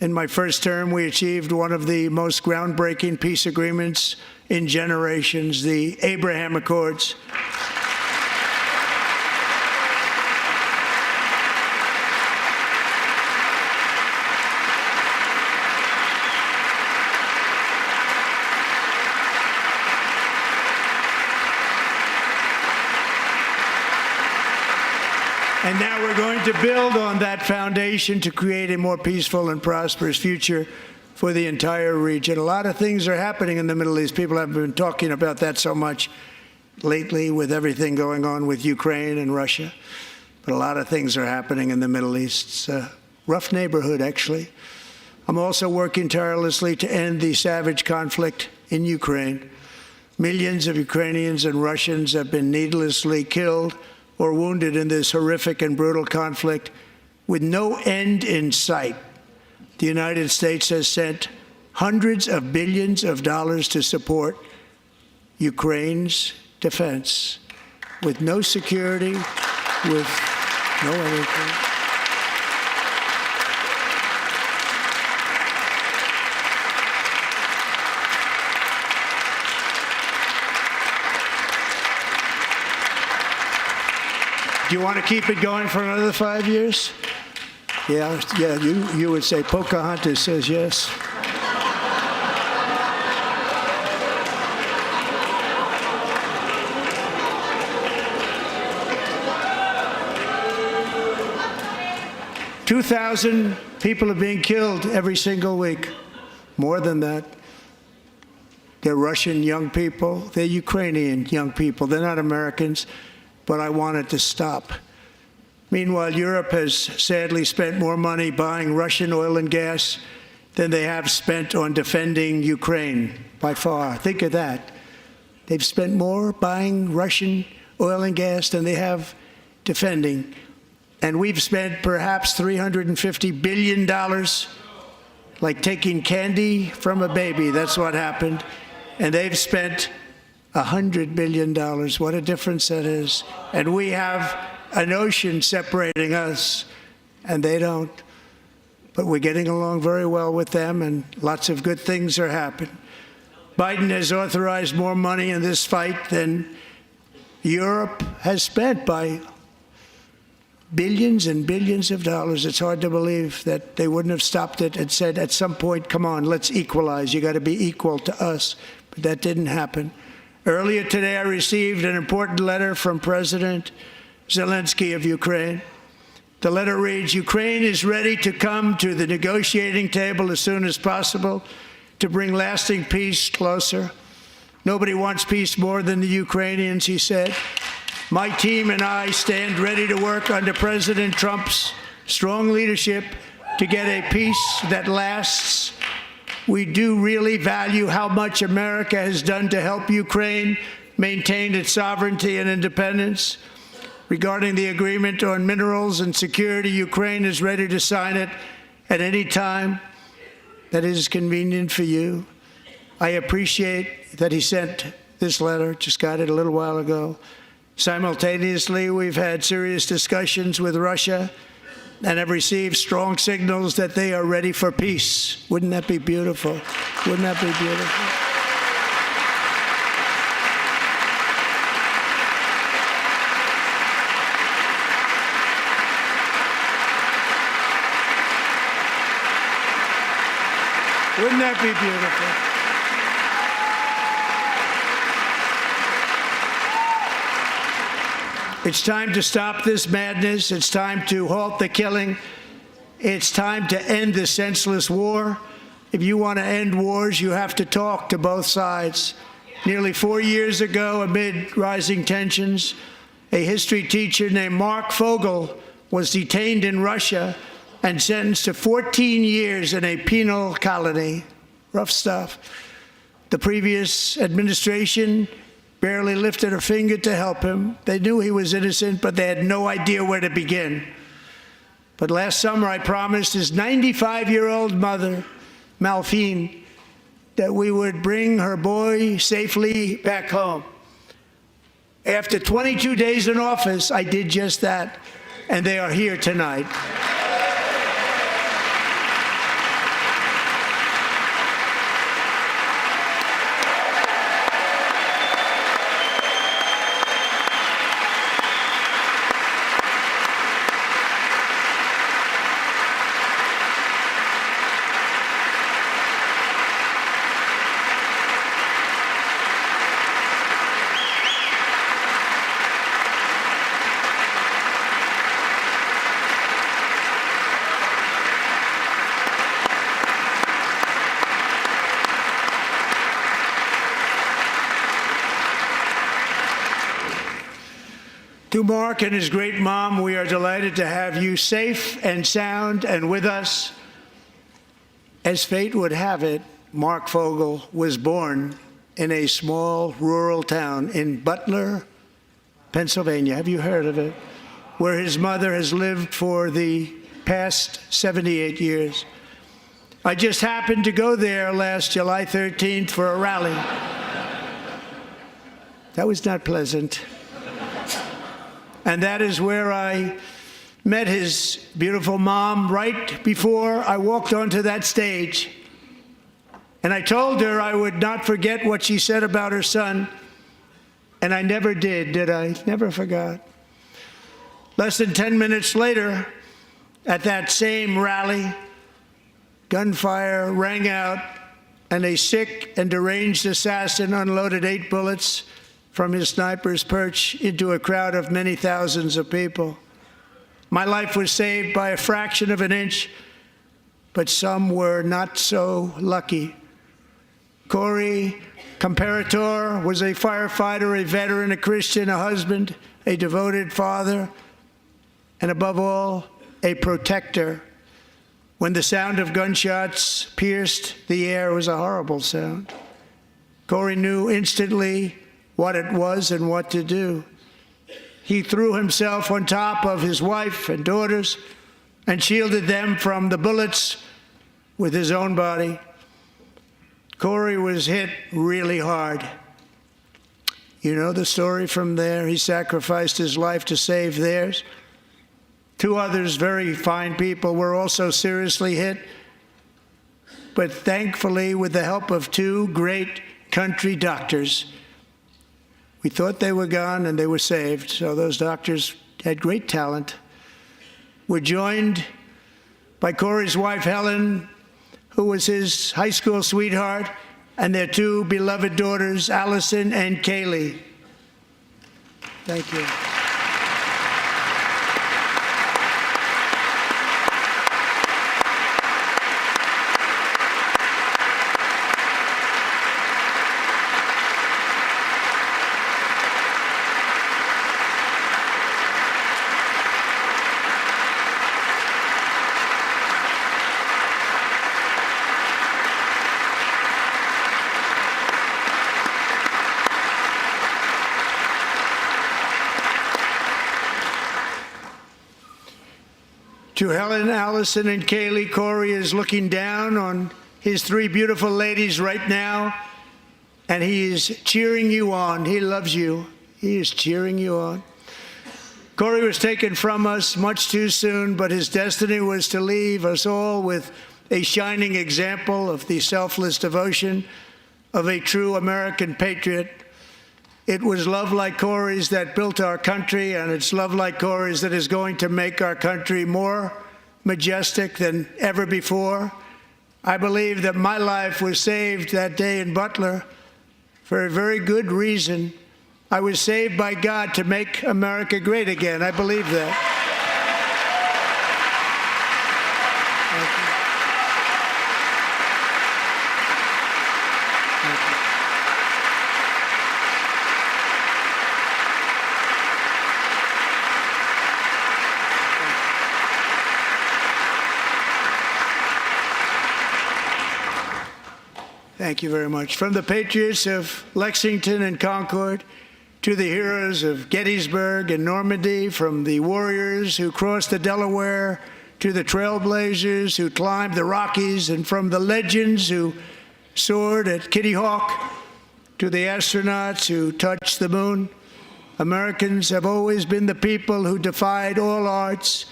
In my first term, we achieved one of the most groundbreaking peace agreements in generations, the Abraham Accords. And now we're going to build on that foundation to create a more peaceful and prosperous future for the entire region. A lot of things are happening in the Middle East. People haven't been talking about that so much lately with everything going on with Ukraine and Russia. But a lot of things are happening in the Middle East. It's a rough neighborhood, actually. I'm also working tirelessly to end the savage conflict in Ukraine. Millions of Ukrainians and Russians have been needlessly killed or wounded in this horrific and brutal conflict with no end in sight. The United States has sent hundreds of billions of dollars to support Ukraine's defense with no security, with no anything. Do you want to keep it going for another 5 years? Yeah, you would say Pocahontas says yes. $2,000 people are being killed every single week. More than that. They're Russian young people. They're Ukrainian young people. They're not Americans. But I want it to stop. Meanwhile, Europe has sadly spent more money buying Russian oil and gas than they have spent on defending Ukraine, by far. Think of that. They've spent more buying Russian oil and gas than they have defending. And we've spent perhaps $350 billion, like taking candy from a baby. That's what happened. And they've spent $100 billion. What a difference that is. And we have an ocean separating us, and they don't. But we're getting along very well with them, and lots of good things are happening. Biden has authorized more money in this fight than Europe has spent by billions and billions of dollars. It's hard to believe that they wouldn't have stopped it and said at some point, come on, let's equalize. You got to be equal to us. But that didn't happen. Earlier today, I received an important letter from President Zelensky of Ukraine. The letter reads, Ukraine is ready to come to the negotiating table as soon as possible to bring lasting peace closer. Nobody wants peace more than the Ukrainians, he said. My team and I stand ready to work under President Trump's strong leadership to get a peace that lasts. We do really value how much America has done to help Ukraine maintain its sovereignty and independence. Regarding the agreement on minerals and security, Ukraine is ready to sign it at any time that is convenient for you. I appreciate that he sent this letter, just got it a little while ago. Simultaneously, we've had serious discussions with Russia and have received strong signals that they are ready for peace. Wouldn't that be beautiful? Wouldn't that be beautiful? Wouldn't that be beautiful? It's time to stop this madness. It's time to halt the killing. It's time to end this senseless war. If you want to end wars, you have to talk to both sides. Nearly 4 years ago, amid rising tensions, a history teacher named Mark Fogel was detained in Russia and sentenced to 14 years in a penal colony. Rough stuff. The previous administration barely lifted a finger to help him. They knew he was innocent, but they had no idea where to begin. But last summer, I promised his 95-year-old mother, Malphine, that we would bring her boy safely back home. After 22 days in office, I did just that, and they are here tonight. To Mark and his great mom, we are delighted to have you safe and sound and with us. As fate would have it, Mark Fogel was born in a small rural town in Butler, Pennsylvania. Have you heard of it? Where his mother has lived for the past 78 years. I just happened to go there last July 13th for a rally. That was not pleasant. And that is where I met his beautiful mom right before I walked onto that stage. And I told her I would not forget what she said about her son. And I never did I? Never forgot. Less than 10 minutes later, at that same rally, gunfire rang out, and a sick and deranged assassin unloaded 8 bullets from his sniper's perch into a crowd of many thousands of people. My life was saved by a fraction of an inch, but some were not so lucky. Corey Comparator was a firefighter, a veteran, a Christian, a husband, a devoted father, and above all, a protector. When the sound of gunshots pierced the air, it was a horrible sound. Corey knew instantly what it was and what to do. He threw himself on top of his wife and daughters and shielded them from the bullets with his own body. Corey was hit really hard. You know the story from there. He sacrificed his life to save theirs. 2 others, very fine people, were also seriously hit. But thankfully, with the help of 2 great country doctors, we thought they were gone and they were saved. So those doctors had great talent. We're joined by Corey's wife, Helen, who was his high school sweetheart, and their 2 beloved daughters, Allison and Kaylee. Thank you. To Helen, Allison, and Kaylee, Corey is looking down on his 3 beautiful ladies right now, and he is cheering you on. He loves you. He is cheering you on. Corey was taken from us much too soon, but his destiny was to leave us all with a shining example of the selfless devotion of a true American patriot. It was love like Corey's that built our country, and it's love like Corey's that is going to make our country more majestic than ever before. I believe that my life was saved that day in Butler for a very good reason. I was saved by God to make America great again. I believe that. Thank you very much. From the patriots of Lexington and Concord to the heroes of Gettysburg and Normandy, from the warriors who crossed the Delaware to the trailblazers who climbed the Rockies, and from the legends who soared at Kitty Hawk to the astronauts who touched the moon, Americans have always been the people who defied all odds,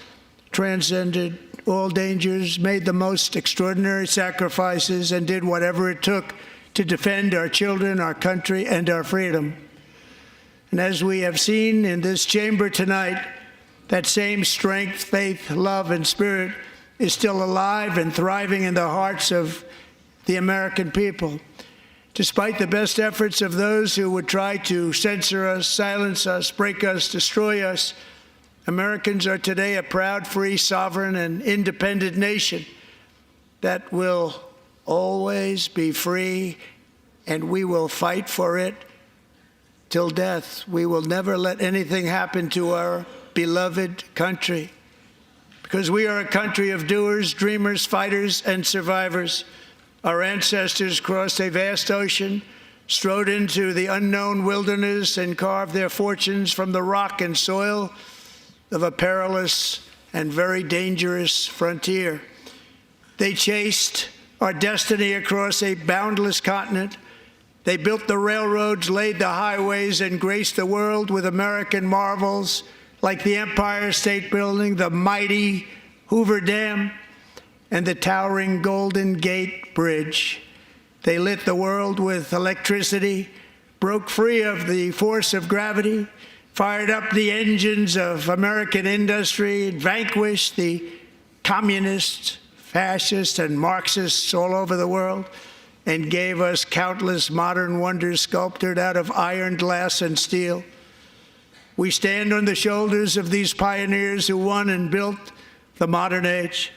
transcended all dangers, made the most extraordinary sacrifices, and did whatever it took to defend our children, our country, and our freedom. And as we have seen in this chamber tonight, that same strength, faith, love, and spirit is still alive and thriving in the hearts of the American people. Despite the best efforts of those who would try to censor us, silence us, break us, destroy us, Americans are today a proud, free, sovereign, and independent nation that will always be free, and we will fight for it till death. We will never let anything happen to our beloved country, because we are a country of doers, dreamers, fighters, and survivors. Our ancestors crossed a vast ocean, strode into the unknown wilderness, and carved their fortunes from the rock and soil of a perilous and very dangerous frontier. They chased our destiny across a boundless continent. They built the railroads, laid the highways, and graced the world with American marvels like the Empire State Building, the mighty Hoover Dam, and the towering Golden Gate Bridge. They lit the world with electricity, broke free of the force of gravity, fired up the engines of American industry, vanquished the communists, fascists, and Marxists all over the world, and gave us countless modern wonders sculptured out of iron, glass, and steel. We stand on the shoulders of these pioneers who won and built the modern age,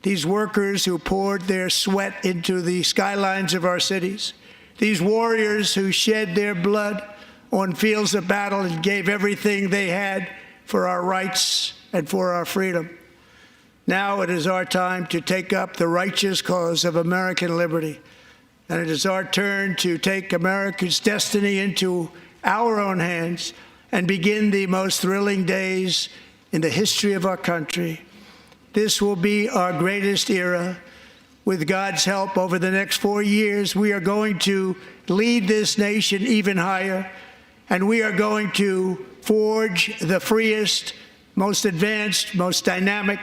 these workers who poured their sweat into the skylines of our cities, these warriors who shed their blood on fields of battle and gave everything they had for our rights and for our freedom. Now it is our time to take up the righteous cause of American liberty, and it is our turn to take America's destiny into our own hands and begin the most thrilling days in the history of our country. This will be our greatest era. With God's help, over the next 4 years, we are going to lead this nation even higher, and we are going to forge the freest, most advanced, most dynamic,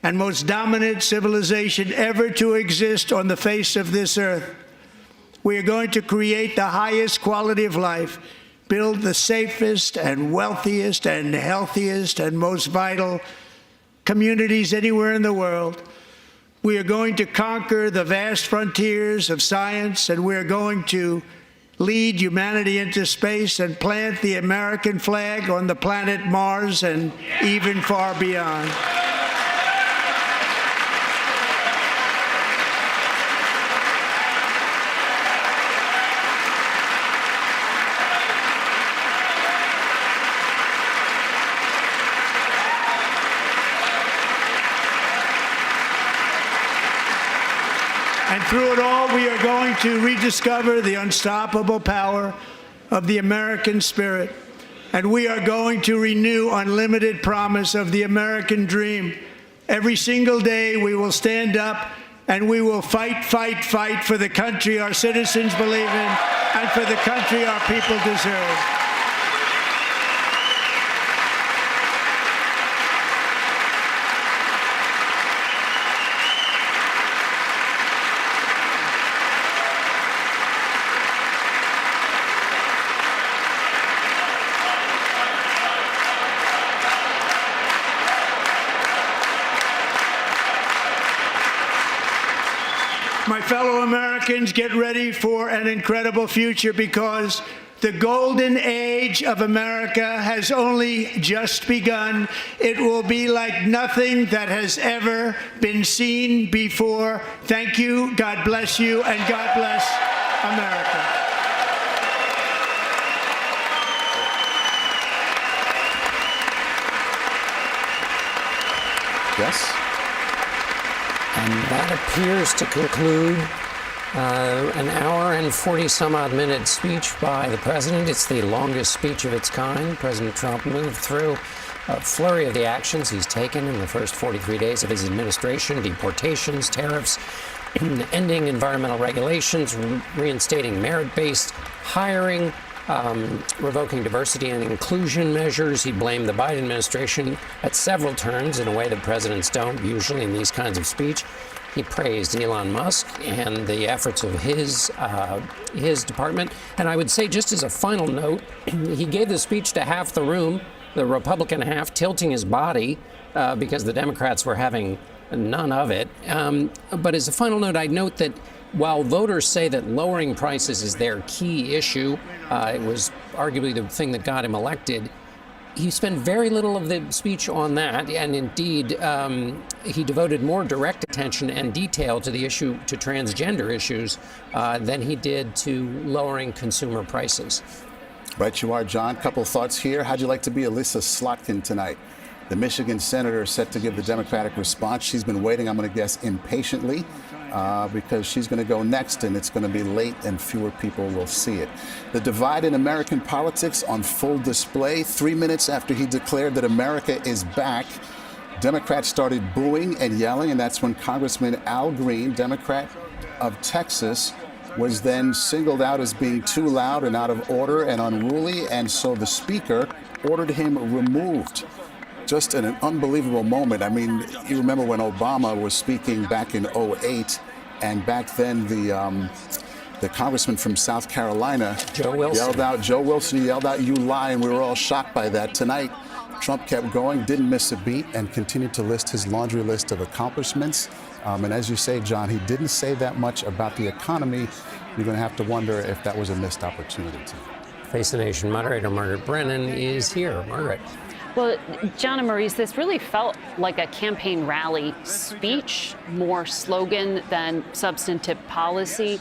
and most dominant civilization ever to exist on the face of this earth. We are going to create the highest quality of life, build the safest and wealthiest and healthiest and most vital communities anywhere in the world. We are going to conquer the vast frontiers of science, and we are going to lead humanity into space and plant the American flag on the planet Mars and even far beyond. And through it all, we are going to rediscover the unstoppable power of the American spirit. And we are going to renew unlimited promise of the American dream. Every single day, we will stand up and we will fight, fight, fight for the country our citizens believe in and for the country our people deserve. My fellow Americans, get ready for an incredible future, because the golden age of America has only just begun. It will be like nothing that has ever been seen before. Thank you, God bless you, and God bless America. Yes? And that appears to conclude An hour and 40 some odd minute speech by the president. It's the longest speech of its kind. President Trump moved through a flurry of the actions he's taken in the first 43 days of his administration: deportations, tariffs, ending environmental regulations, reinstating merit-based hiring, revoking diversity and inclusion measures. He blamed the Biden administration at several turns in a way that presidents don't usually in these kinds of speech. He praised Elon Musk and the efforts of his department. And I would say, just as a final note, he gave the speech to half the room, the Republican half, tilting his body because the Democrats were having none of it. But as a final note, I'd note that while voters say that lowering prices is their key issue, it was arguably the thing that got him elected, he spent very little of the speech on that, and indeed, he devoted more direct attention and detail to the issue, to transgender issues, than he did to lowering consumer prices. Right you are, John. Couple thoughts here. How'd you like to be Elissa Slotkin tonight? The Michigan senator is set to give the Democratic response. She's been waiting, I'm going to guess, impatiently, because she's going to go next, and it's going to be late and fewer people will see it. The divide in American politics on full display. 3 minutes after he declared that America is back, Democrats started booing and yelling, and that's when Congressman Al Green, Democrat of Texas, was then singled out as being too loud and out of order and unruly, and so the speaker ordered him removed. Just an unbelievable moment. I mean, you remember when Obama was speaking back in 2008, and back then the congressman from South Carolina, Joe Wilson yelled out, "You lie," and we were all shocked by that. Tonight, Trump kept going, didn't miss a beat, and continued to list his laundry list of accomplishments. And as you say, John, he didn't say that much about the economy. You're going to have to wonder if that was a missed opportunity. Face the Nation moderator Margaret Brennan is here. Margaret. Well, John and Maurice, this really felt like a campaign rally speech, more slogan than substantive policy,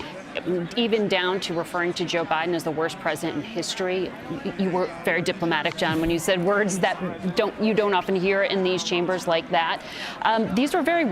even down to referring to Joe Biden as the worst president in history. You were very diplomatic, John, when you said words that you don't often hear in these chambers like that. These were very